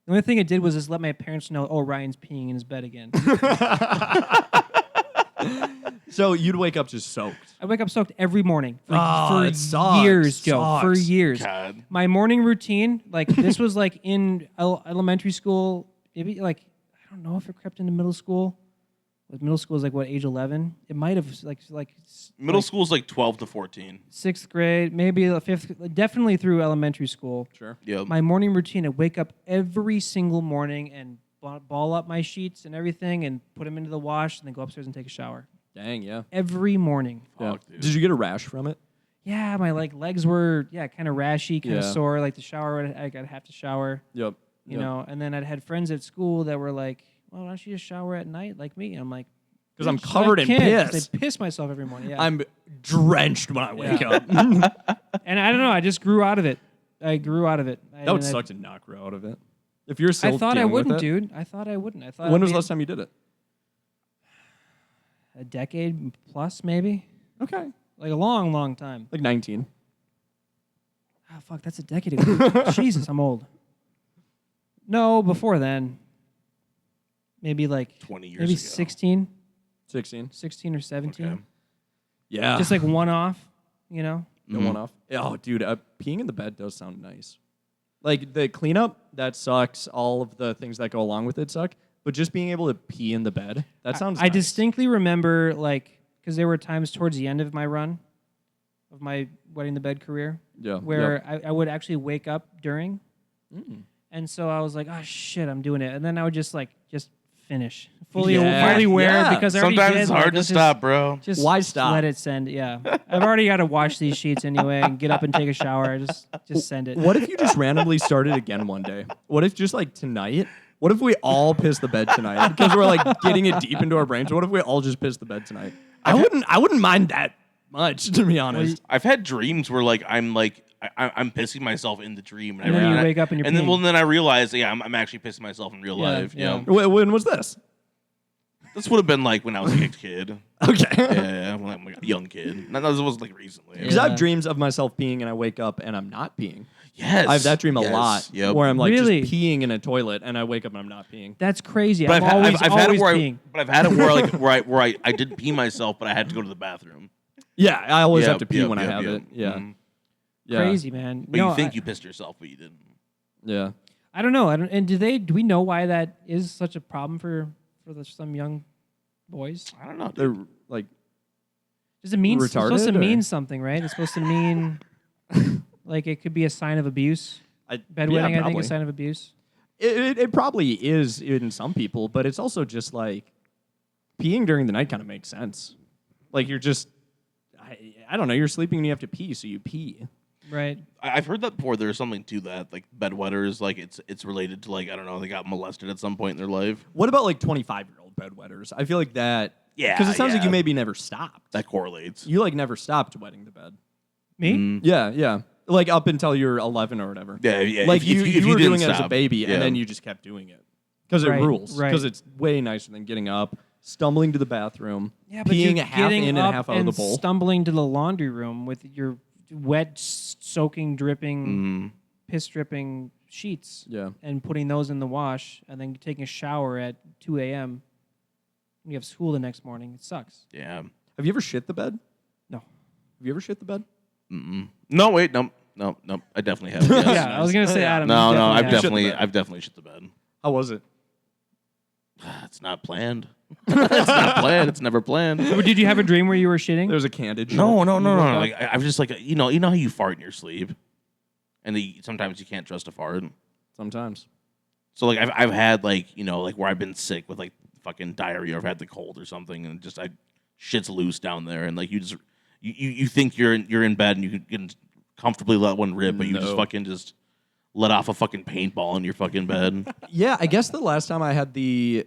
The only thing it did was just let my parents know, oh, Ryan's peeing in his bed again. So you'd wake up just soaked. I wake up soaked every morning for it sucks. years, Joe. For Sucks. years. God. My morning routine, like this was like in elementary school, maybe like I don't know if it crept into middle school. Like middle school is like what, age 11? It might have like Middle school's like 12 to 14. 6th grade, maybe the 5th, definitely through elementary school. Sure. Yeah. My morning routine, I wake up every single morning and ball up my sheets and everything and put them into the wash and then go upstairs and take a shower. Dang, yeah. Every morning. Fuck, dude. Did you get a rash from it? Yeah, my legs were kind of rashy, kind of Yeah. sore. Like the shower, I'd have to shower. Yep. You know, and then I'd had friends at school that were like, "Well, why don't you just shower at night like me?" And I'm like, because I'm "Bitch, covered I in can't," 'cause piss. I piss myself every morning. Yeah, I'm drenched when I wake Yeah. up. and I don't know. I just grew out of it. I grew out of it. That would suck to not grow out of it. If you're still I thought I dealing with wouldn't, it. dude. I thought I wouldn't. I thought. When was the last time you did it? A decade plus, maybe. Okay. Like a long, long time. Like 19. Oh, fuck, that's a decade ago. Jesus, I'm old. No, before then. Maybe like 20 years maybe ago. 16 16. or 17. Okay. Yeah. Just like one off, you know? No one off. Oh, dude, peeing in the bed does sound nice. Like the cleanup, that sucks. All of the things that go along with it suck. But just being able to pee in the bed, that sounds I nice. distinctly remember, like, because there were times towards the end of my run, of my wetting the bed career, where I would actually wake up during. And so I was like, oh, shit, I'm doing it. And then I would just finish. Fully aware because I already Sometimes did, it's hard to stop, bro. Just Why stop? Let it send. Yeah, I've already got to wash these sheets anyway and get up and take a shower. Just send it. What if you just randomly started again one day? What if just like tonight? What if we all piss the bed tonight? Because we're like getting it deep into our brains. What if we all just piss the bed tonight? I wouldn't mind that much, to be honest. I've had dreams where I'm pissing myself in the dream, and then you wake up and you're and then I realize, I'm actually pissing myself in real life. Yeah. When was this? This would have been when I was a kid. Okay. Yeah, when I'm a young kid. No, this wasn't recently. Because I have dreams of myself peeing and I wake up and I'm not peeing. Yes. I have that dream a lot. Yep. Where I'm Really? just peeing in a toilet and I wake up and I'm not peeing. That's crazy. But I'm always had it where peeing. but I've had it where I did pee myself, but I had to go to the bathroom. Yeah, I always have to pee Yep, when I yep, have yep. it. Yeah. Mhm. Yeah. Crazy, man. But you think you pissed yourself, but you didn't. Yeah. I don't know. And do we know why that is such a problem for some young boys? I don't know. They're like Does it mean it's supposed to retarded, or- mean something, right? It's supposed to mean it could be a sign of abuse. Bedwetting, I think, is a sign of abuse. It probably is in some people, but it's also just peeing during the night kind of makes sense. You're just, I don't know, you're sleeping and you have to pee, so you pee. Right. I've heard that before. There's something to that, bedwetters, it's related to I don't know, they got molested at some point in their life. What about 25-year-old bedwetters? I feel like that. Yeah, because it sounds like yeah. you maybe never stopped. That correlates. You never stopped wetting the bed. Me? Yeah. Up until you're 11 or whatever. Yeah. If you were didn't doing it as a stop, baby yeah. and then you just kept doing it because it Right, rules. right. Because it's way nicer than getting up, stumbling to the bathroom, Yeah, but peeing you're a half getting in and up a half out of the bowl. stumbling to the laundry room with your wet, soaking, dripping, piss-dripping sheets. Yeah. And putting those in the wash, and then taking a shower at 2 a.m. You have school the next morning. It sucks. Yeah. Have you ever shit the bed? No. Have you ever shit the bed? Mm-mm. No, wait, no. I definitely have. Yes. Yeah, I was gonna say Adam. No, you I've have. definitely shit the bed. How was it? It's not planned. It's not planned. It's never planned. Did you have a dream where you were shitting? There was a candid. No. woke I'm just you know how you fart in your sleep, and sometimes you can't trust a fart. Sometimes. So I've had where I've been sick with fucking diarrhea, or I've had the cold or something, and just shit's loose down there, and you think you're in bed and you can comfortably let one rip, but you just fucking just let off a fucking paintball in your fucking bed. Yeah, I guess the last time I had the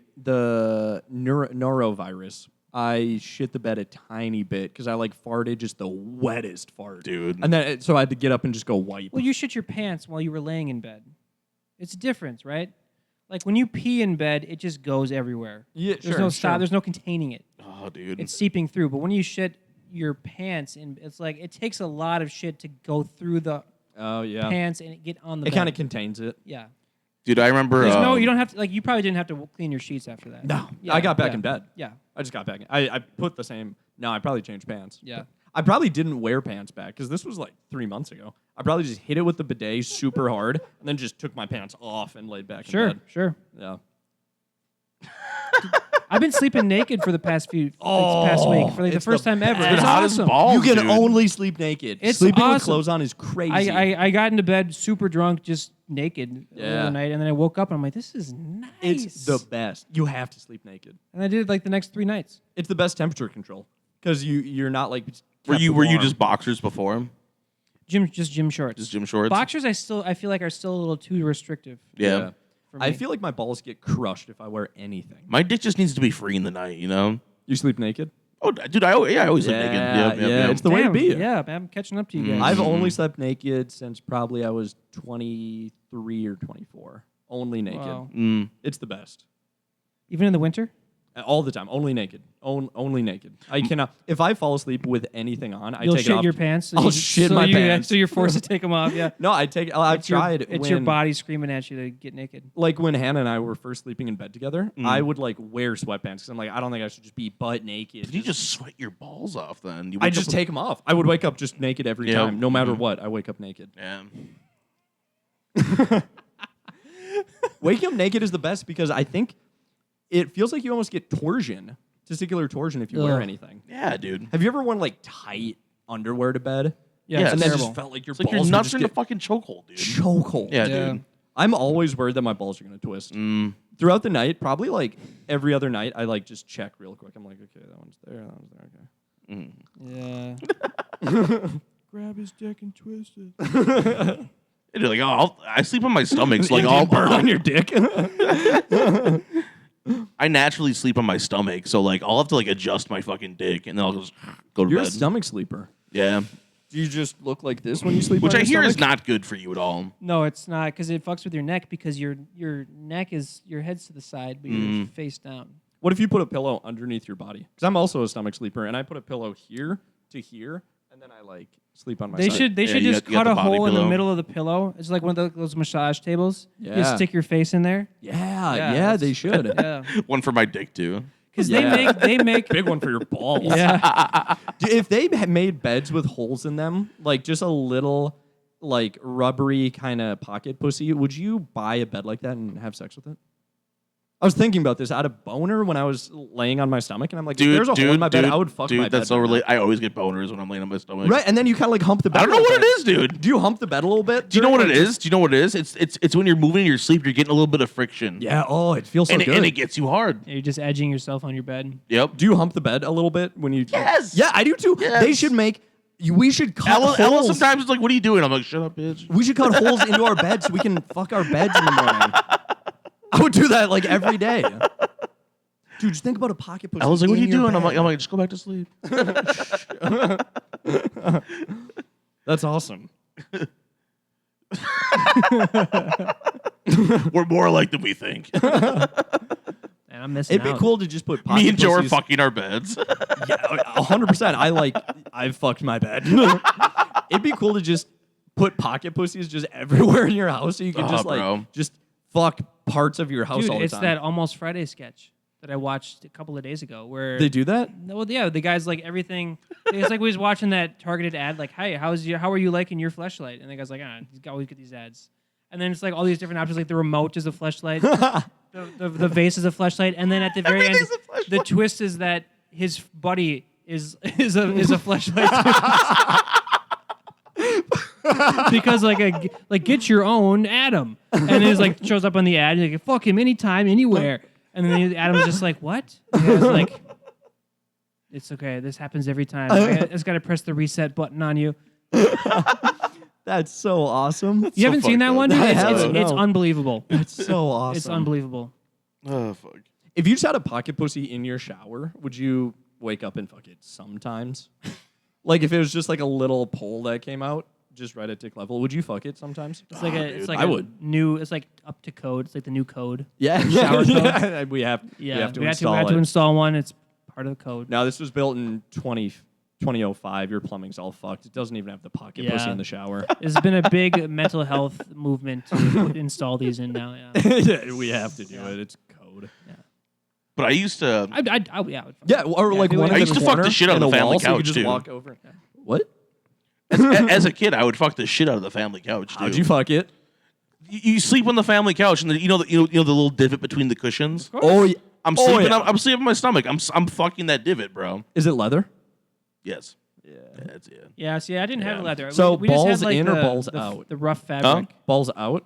norovirus, I shit the bed a tiny bit because I farted just the wettest fart, Dude. And then so I had to get up and just go wipe. Well, you shit your pants while you were laying in bed. It's different, right? When you pee in bed, it just goes everywhere. Yeah, There's no stop. sure. There's no containing it. Oh, dude. It's seeping through. But when you shit your pants, it's it takes a lot of shit to go through the pants and get on the bed. It kind of contains it. Yeah. Dude, I remember. You don't have to, you probably didn't have to clean your sheets after that. No, Yeah, I got back yeah, in bed. Yeah. I just got back in. I put the same. No, I probably changed pants. Yeah. I probably didn't wear pants back because this was 3 months ago. I probably just hit it with the bidet super hard and then just took my pants off and laid back in bed. Sure. Yeah. I've been sleeping naked for the past past week for the it's first the time ever. best. It's Hot as awesome. balls, You can dude. only sleep naked. It's Sleeping with awesome. clothes on is crazy. I got into bed super drunk, just naked the Yeah. other night, and then I woke up and I'm like, this is nice. It's the best. You have to sleep naked. And I did it the next 3 nights. It's the best temperature control because you're not Were kept you warm. just boxers before him? Just gym shorts. Just gym shorts? Boxers, I feel like are still a little too restrictive. Yeah. For me. I feel like my balls get crushed if I wear anything. My dick just needs to be free in the night, you know? You sleep naked? Oh, dude, I always sleep naked. Yeah, it's the way to Damn, be. Yeah, I'm catching up to you guys. I've only slept naked since probably I was 23 or 24. Only naked. Wow. It's the best. Even in the winter? All the time. Only naked. Only naked. I cannot. If I fall asleep with anything on, I You'll take it shit off. your pants. So I'll you- shit so my you- pants. So you're forced to take them off. Yeah. No, I've tried. It's your body screaming at you to get naked. Like when Hannah and I were first sleeping in bed together, I would wear sweatpants because I'm like, I don't think I should just be butt naked. You just sweat your balls off then. I just take them off. I would wake up just naked every Yeah. time, no matter what. I wake up naked. Yeah. Waking up naked is the best because I think it feels like you almost get torsion, testicular torsion, if you wear Ugh. anything. Yeah, dude. Have you ever worn tight underwear to bed? Yeah, Yeah, it's And then terrible. just felt like your It's like balls your nuts would are in a just fucking chokehold, dude. get chokehold. Yeah, Yeah. dude. I'm always worried that my balls are going to twist. Throughout the night, probably every other night, I just check real quick. I'm like, okay, that one's there, that one's there, okay. Yeah. Grab his dick and twist it. And you're like, I sleep on my stomach, so Indian I'll burn on your dick. I I naturally sleep on my stomach, so like I'll have to like adjust my fucking dick, and then I'll just go to You're bed. a stomach sleeper. Yeah, Do you just look like this when you sleep? which on I your hear is stomach? not good for you at all. No, it's not because it fucks with your neck because your neck is your head's to the side, but you're face down. What if you put a pillow underneath your body? Because I'm also a stomach sleeper, and I put a pillow here to here, and then I like sleep on my side. They should you just got- you got cut a the body hole in the pillow. middle of the pillow. It's like one of those massage tables. You Yeah. stick your face in there. Yeah, they should. Yeah, One for my dick too. because Yeah. they make Big one for your balls. yeah. If they had made beds with holes in them, like just a little, like rubbery kind of pocket pussy, would you buy a bed like that and have sex with it? I was thinking about this. I had a boner when I was laying on my stomach, and I'm like, if there's a hole in my bed, I would fuck my bed. That's so right now. related. I always get boners when I'm laying on my stomach. Right, and then you kind of like hump the bed. I don't know a little what it bit. is, dude. Do you hump the bed a little bit? Do you know what it during, like, is? Do you know what it is? It's when you're moving in your sleep, you're getting a little bit of friction. Yeah. Oh, it feels so and good. and it gets you hard. You're just edging yourself on your bed. Yep. Do you hump the bed a little bit when you? Yes. Yeah, I do too. Yes. They should make. We should cut Ella holes. sometimes it's like, what are you doing? I'm like, shut up, bitch. We should cut holes into our beds so we can fuck our beds in the morning. I would do that like every day. Dude, just think about a pocket pussy. Ella's like, what are you in your doing? I'm bed. like, just go back to sleep. That's awesome. We're more alike than we think. And I'm missing It'd be out. cool to just put pocket Me and Joe are pussies- fucking our beds. Yeah, 100%. I've fucked my bed. It'd be cool to just put pocket pussies just everywhere in your house so you can just bro. just fuck parts of your house Dude, all the it's time. that Almost Friday sketch that I watched a couple of days ago where They do that? No, yeah, the guy's like everything. It's like we was watching that targeted ad, like, "Hey, how are you liking your fleshlight?" And the guy's like, he's always get these ads. And then it's like all these different options, like the remote is a fleshlight, the vase is a fleshlight, and then at the very end, the twist is that his buddy is a fleshlight. Because like get your own Adam, and then it's like shows up on the ad, like fuck him anytime, anywhere. And then Adam's just like, what? And the guy's like, it's okay. This happens every time. I just got to press the reset button on you. That's so awesome. You haven't seen that one, dude? I It's haven't. unbelievable. It's so awesome. It's unbelievable. Oh, fuck. If you just had a pocket pussy in your shower, would you wake up and fuck it sometimes? Like if it was just like a little pole that came out, just right at dick level, would you fuck it sometimes? It's like it's like I a would. new. It's like up to code. It's like the new code. Yeah, Shower code. yeah. We have to we install have it. to install one. It's part of the code. Now this was built in 2005. Your plumbing's all fucked. It doesn't even have the pocket pussy in the shower. There's been a big mental health movement to install these in now. Yeah. We have to do it. It's code. But I used to. Yeah, or like one. I used to fuck the shit out of the family wall, so you could couch, just too. walk over. What? As a kid, I would fuck the shit out of the family couch. How'd dude. you fuck it? You sleep on the family couch, and then, you know the little divot between the cushions. Oh, yeah. I'm Oh, sleeping. yeah. I'm sleeping on my stomach. I'm fucking that divot, bro. Is it leather? Yes. Yeah. That's it. Yeah. See, I didn't have Yeah. leather. So we just balls had, like, in or the- balls the- out? The rough fabric. Balls out.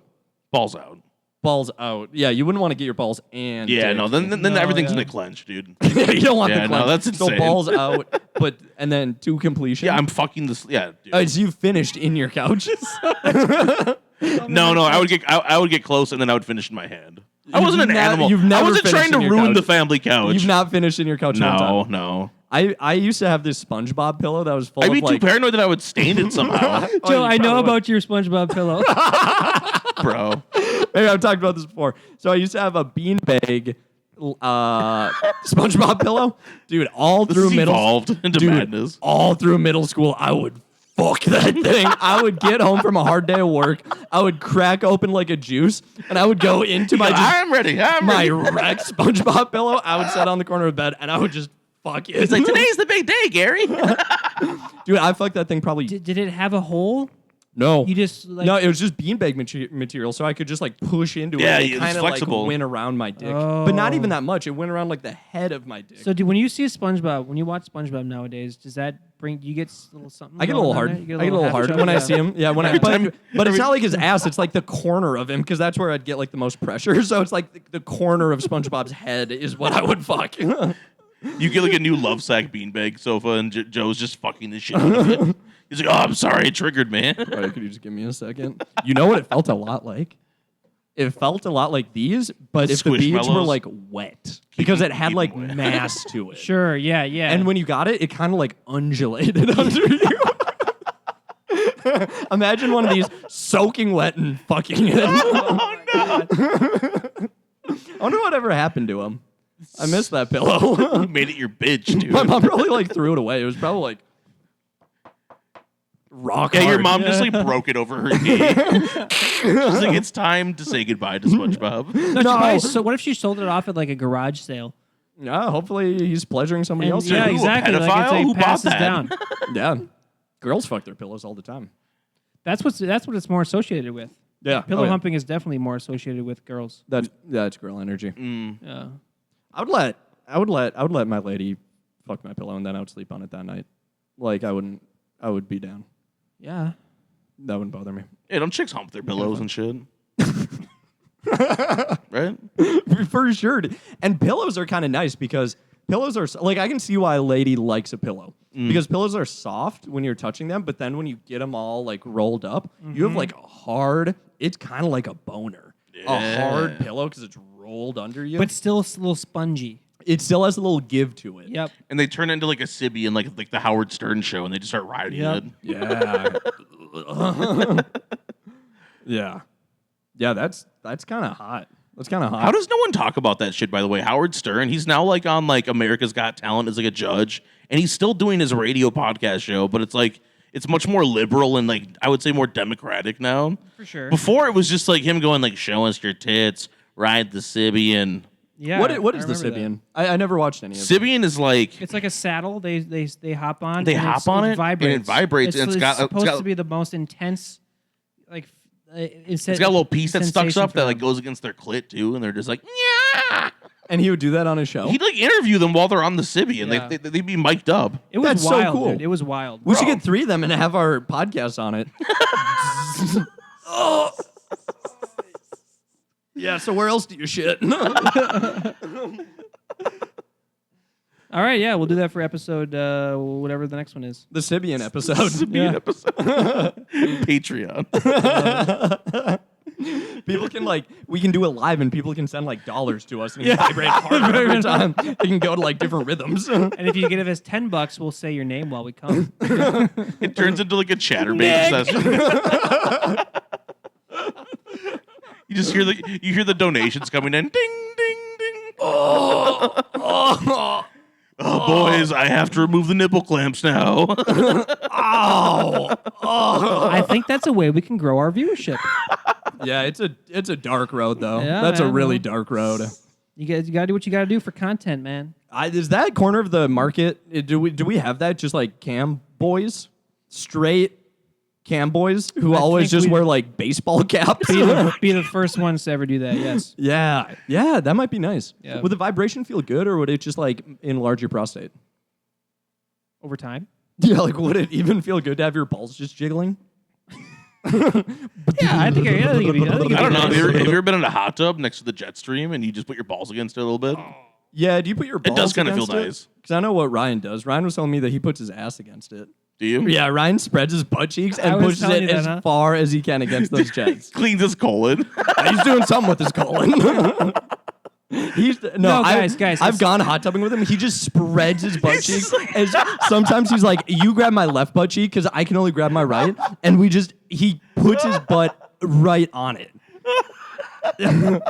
Balls out. Balls out. Yeah, you wouldn't want to get your balls and Yeah. dick. No. Then No, everything's in yeah. a clench, dude. You don't want Yeah, the no, clench. that's So insane. balls out, and then to completion. Yeah. I'm fucking this. Yeah. Dude. So you finished in your couches. No. I would get close, and then I would finish in my hand. I wasn't an animal. You've never I wasn't finished trying to in your ruin couch. the family couch. You've not finished in your couch. one time. No. I used to have this SpongeBob pillow that was full I'd of be like. too paranoid that I would stain it somehow, Oh, Joe, you I know probably would. about your SpongeBob pillow. bro. Maybe I've talked about this before. So I used to have a beanbag SpongeBob pillow, dude. All This through is middle, evolved into dude, madness. all through middle school, I would fuck that thing. I would get home from a hard day of work. I would crack open like a juice, and I would go into my I'm ready. I'm my ready. wrecked SpongeBob pillow. I would sit on the corner of the bed, and I would just fuck it. It's like, today's the big day, Gary. dude, I fucked that thing probably. Did it have a hole? No, You just like no, it was just beanbag material, so I could just like push into Yeah, it. it's And kind of like flexible. went around my dick, but not even that much. It went around like the head of my dick. So, when you see SpongeBob, when you watch SpongeBob nowadays, does that bring you get a little something? I get a little going on hard. there? You I get a little half hard chub? when I Yeah. see him. Yeah, when I. But it's not like his ass. It's like the corner of him because that's where I'd get like the most pressure. So it's like the corner of SpongeBob's head is what I would fuck. You get like a new love sack beanbag sofa, and Joe's just fucking the shit out of it. He's like, "Oh, I'm sorry, it triggered me." Right, could you just give me a second? You know what it felt a lot like? It felt a lot like these, but if the beads were Squishmallows? like wet. because it had keep like 'em wet. mass to it. Sure, yeah, yeah. And when you got it, it kind of like undulated under you. Imagine one of these soaking wet and fucking it. Oh no! I wonder whatever happened to him. I missed that pillow. You made it your bitch, dude. My mom probably like threw it away. It was probably like rock Yeah, hard. your mom just like broke it over her knee. She's like, it's time to say goodbye to SpongeBob. no, she probably so what if she sold it off at like a garage sale? Yeah, hopefully he's pleasuring somebody And- else. yeah, Ooh, a exactly. Like pedophile? it's Who like bought passes that? down. Yeah. Girls fuck their pillows all the time. That's what it's more associated with. Yeah. Pillow humping is definitely more associated with girls. That's girl energy. Yeah. I would let my lady fuck my pillow and then I would sleep on it that night. Like I would be down. Yeah. That wouldn't bother me. Yeah, don't chicks hump their pillows and shit? Right? For sure. And pillows are kind of nice because pillows are like I can see why a lady likes a pillow because pillows are soft when you're touching them, but then when you get them all like rolled up, you have like a hard. It's kind of like a boner, a hard pillow because it's rolled under you, But still a little spongy. it still has a little give to it. Yep. And they turn into like a Sibby in like the Howard Stern show, and they just start riding Yep. it. Yeah. Yeah. Yeah, that's kind of hot. That's kind of hot. How does no one talk about that shit? By the way, Howard Stern, he's now like on like America's Got Talent as like a judge, and he's still doing his radio podcast show, but it's like it's much more liberal and like I would say more democratic now. For sure. Before it was just like him going like, show us your tits, ride the Sibian. Yeah. what I is the remember that. Sibian? I never watched any of it. Sibian is like It's like a saddle. They hop on. They and hop on it, and vibrates. it vibrates, and it's got- supposed got- to be the most intense. Like it's got a little piece that stucks up that like goes against their clit too, and they're just like, yeah. And he would do that on his show? He'd like interview them while they're on the Sibian. Yeah. They'd be mic'd up. It was That's so wild. cool. Dude. It was wild. We should get 3 of them and have our podcast on it. Yeah, so where else do you shit? All right, yeah, we'll do that for episode whatever the next one is. The Sibian episode. Sibian episode. Patreon. People can we can do it live and people can send dollars to us and it can vibrate harder every time. They can go to different rhythms. And if you give us $10, we'll say your name while we come. It turns into like a chatterbait session. You just hear the donations coming in. Ding, ding, ding. Oh, boys, I have to remove the nipple clamps now. I think that's a way we can grow our viewership. Yeah, it's a dark road though. Yeah, That's a man, really well. dark road. You gotta do what you gotta do for content, man. Is that corner of the market? Do we have that? Just like cam boys, straight cam boys who I always think just we- wear baseball caps. Be the first ones to ever do that. Yes. Yeah, that might be nice. Yeah. Would the vibration feel good, or would it just enlarge your prostate? Over time. Yeah, would it even feel good to have your balls just jiggling? Yeah, I think it'd be I don't know. nice. Have you ever been in a hot tub next to the jet stream and you just put your balls against it a little bit? Yeah, do you put your balls does kinda feel against it? nice. Because I know what Ryan does. Ryan was telling me that he puts his ass against it. Do you? Yeah, Ryan spreads his butt cheeks and I was pushes telling it you that, as huh? far as he can against those jets. Cleans his colon. He's doing something with his colon. No, guys, I've gone hot tubbing with him. He just spreads his butt cheeks. Sometimes he's like, "You grab my left butt cheek because I can only grab my right," and he puts his butt right on it.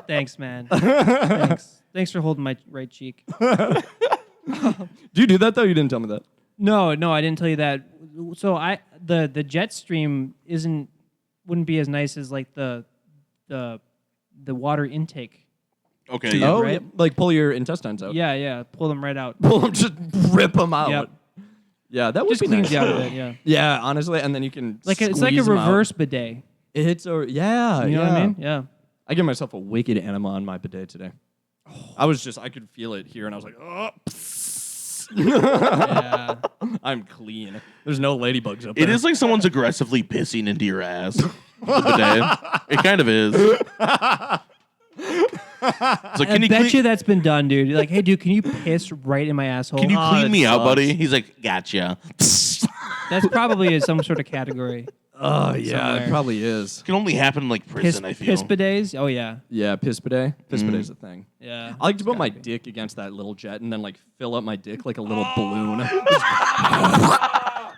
Thanks, man. Thanks for holding my right cheek. Do you do that though? You didn't tell me that. No, I didn't tell you that. So the jet stream wouldn't be as nice as the water intake. Okay. Yeah. Oh, right? yeah, pull your intestines out. Yeah, pull them right out. Pull them, just rip them out. Yep. Yeah, that would Just be cleans nice. you out of it. Yeah, Yeah, honestly, and then you can it's like a squeeze 'em out. reverse bidet. It's a yeah. You know what I mean? Yeah. I gave myself a wicked enema on my bidet today. I could feel it here, and I was like, oh. Yeah. I'm clean. There's no ladybugs up It there. is like someone's aggressively pissing into your ass. It kind of is. It's like, I can you bet clean, you that's been done, dude. You're like, hey, dude, can you piss right in my asshole? can you clean that me out, sucks. buddy? He's like, gotcha. That's probably some sort of category. Oh, yeah, somewhere. it probably is. It can only happen in like prison, I feel. Piss bidets? Oh, yeah. Yeah, piss bidet. Piss bidet's a thing. Yeah. I like to put my dick against that little jet and then like fill up my dick like a little balloon.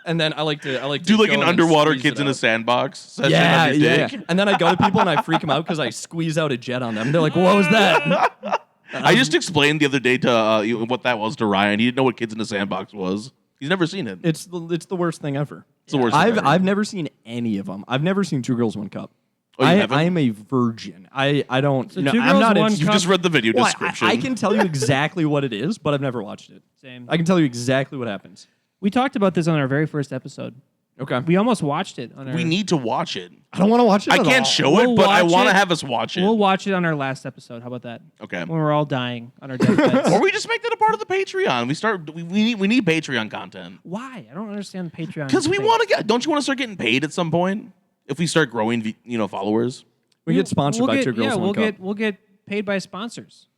And then I like to do like go an and underwater squeeze kids it in a out. sandbox session Yeah, of your yeah. dick. And then I go to people and I freak them out because I squeeze out a jet on them. They're like, "What was that?" I just explained the other day to what that was to Ryan. He didn't know what kids in a sandbox was. He's never seen it. It's the worst thing ever. It's the worst thing ever. I've never seen any of them. I've never seen Two Girls One Cup. Oh, you haven't? I am a virgin. I don't. So no, Two I'm Girls, not. One You Cup- just read the video Well, description. I can tell you exactly what it is, but I've never watched it. Same. I can tell you exactly what happens. We talked about this on our very first episode. Okay. We almost watched it on our. We need to watch it. I don't want to watch it. I at can't all. show We'll it, but I watch want to it. have us watch it. We'll watch it on our last episode. How about that? Okay. When we're all dying on our deathbeds. Or we just make that a part of the Patreon. We need Patreon content. Why? I don't understand the Patreon. Because we thing. want to get. Don't you want to start getting paid at some point? If we start growing, followers, We get sponsored by Two Girls One Cup. We'll get paid by sponsors.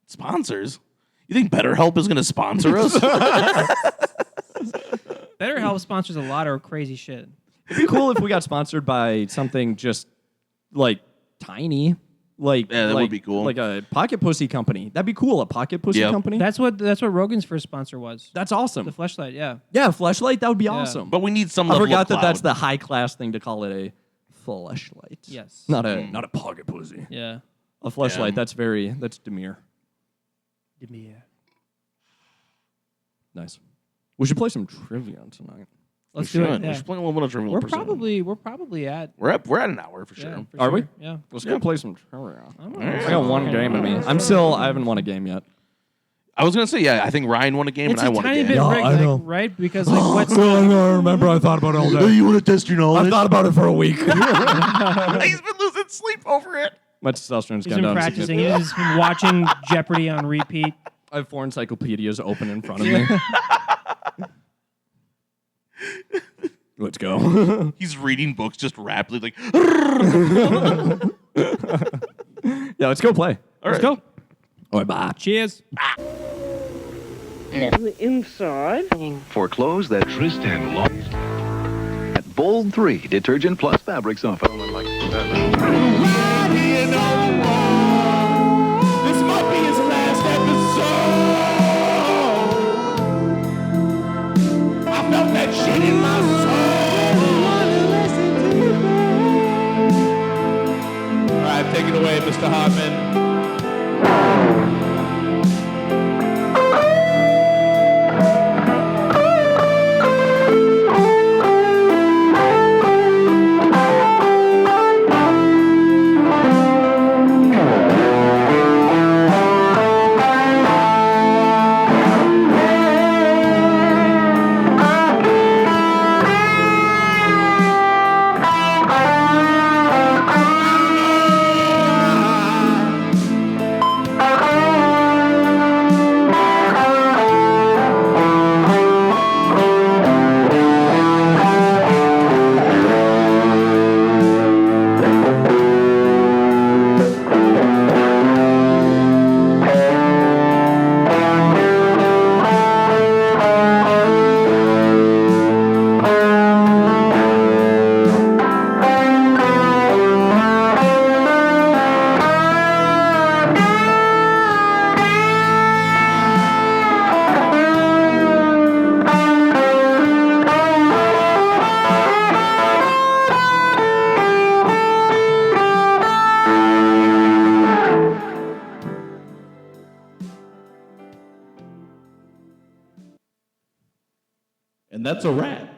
sponsors. You think BetterHelp is going to sponsor us? BetterHelp sponsors a lot of crazy shit. It'd be cool if we got sponsored by something just like tiny. Like, Yeah, that would be cool. Like a pocket pussy company. That'd be cool. A pocket pussy Yep. company. That's what Rogan's first sponsor was. That's awesome. The Fleshlight, yeah. Yeah, Fleshlight. That would be awesome. But we need some. I level forgot of that that's clout. the high class thing to call it a fleshlight. Yes. Not a pocket pussy. Yeah. A fleshlight. Yeah. That's demure. Demir. Nice. We should play some trivia tonight. Let's We do should. it. We Yeah. should play a little bit of Trivial We're Pursuit. probably at. We're at an hour for sure. Yeah, for Are sure. we? Yeah. Let's go play some trivia. Alright. I got one game in me. I haven't won a game yet. I was gonna say, yeah, I think Ryan won a game It's and I a won a tiny game. bit Yeah, rigged, I know. right? Because like what's I remember. I thought about it all day. You want to test your knowledge? I thought about it for a week. He's been losing sleep over it. My testosterone's he's gone been down. practicing. He's been watching Jeopardy on repeat. I have 4 encyclopedias open in front of me. Let's go. He's reading books just rapidly, like. Yeah, let's go play. All Let's right. go. All right, bye. Cheers. The inside. Foreclose that Tristan lost. At Bold 3 Detergent Plus Fabric Softener. This might be his last episode. I felt that shit in my soul. All right, take it away, Mr. Hartman. And that's a wrap.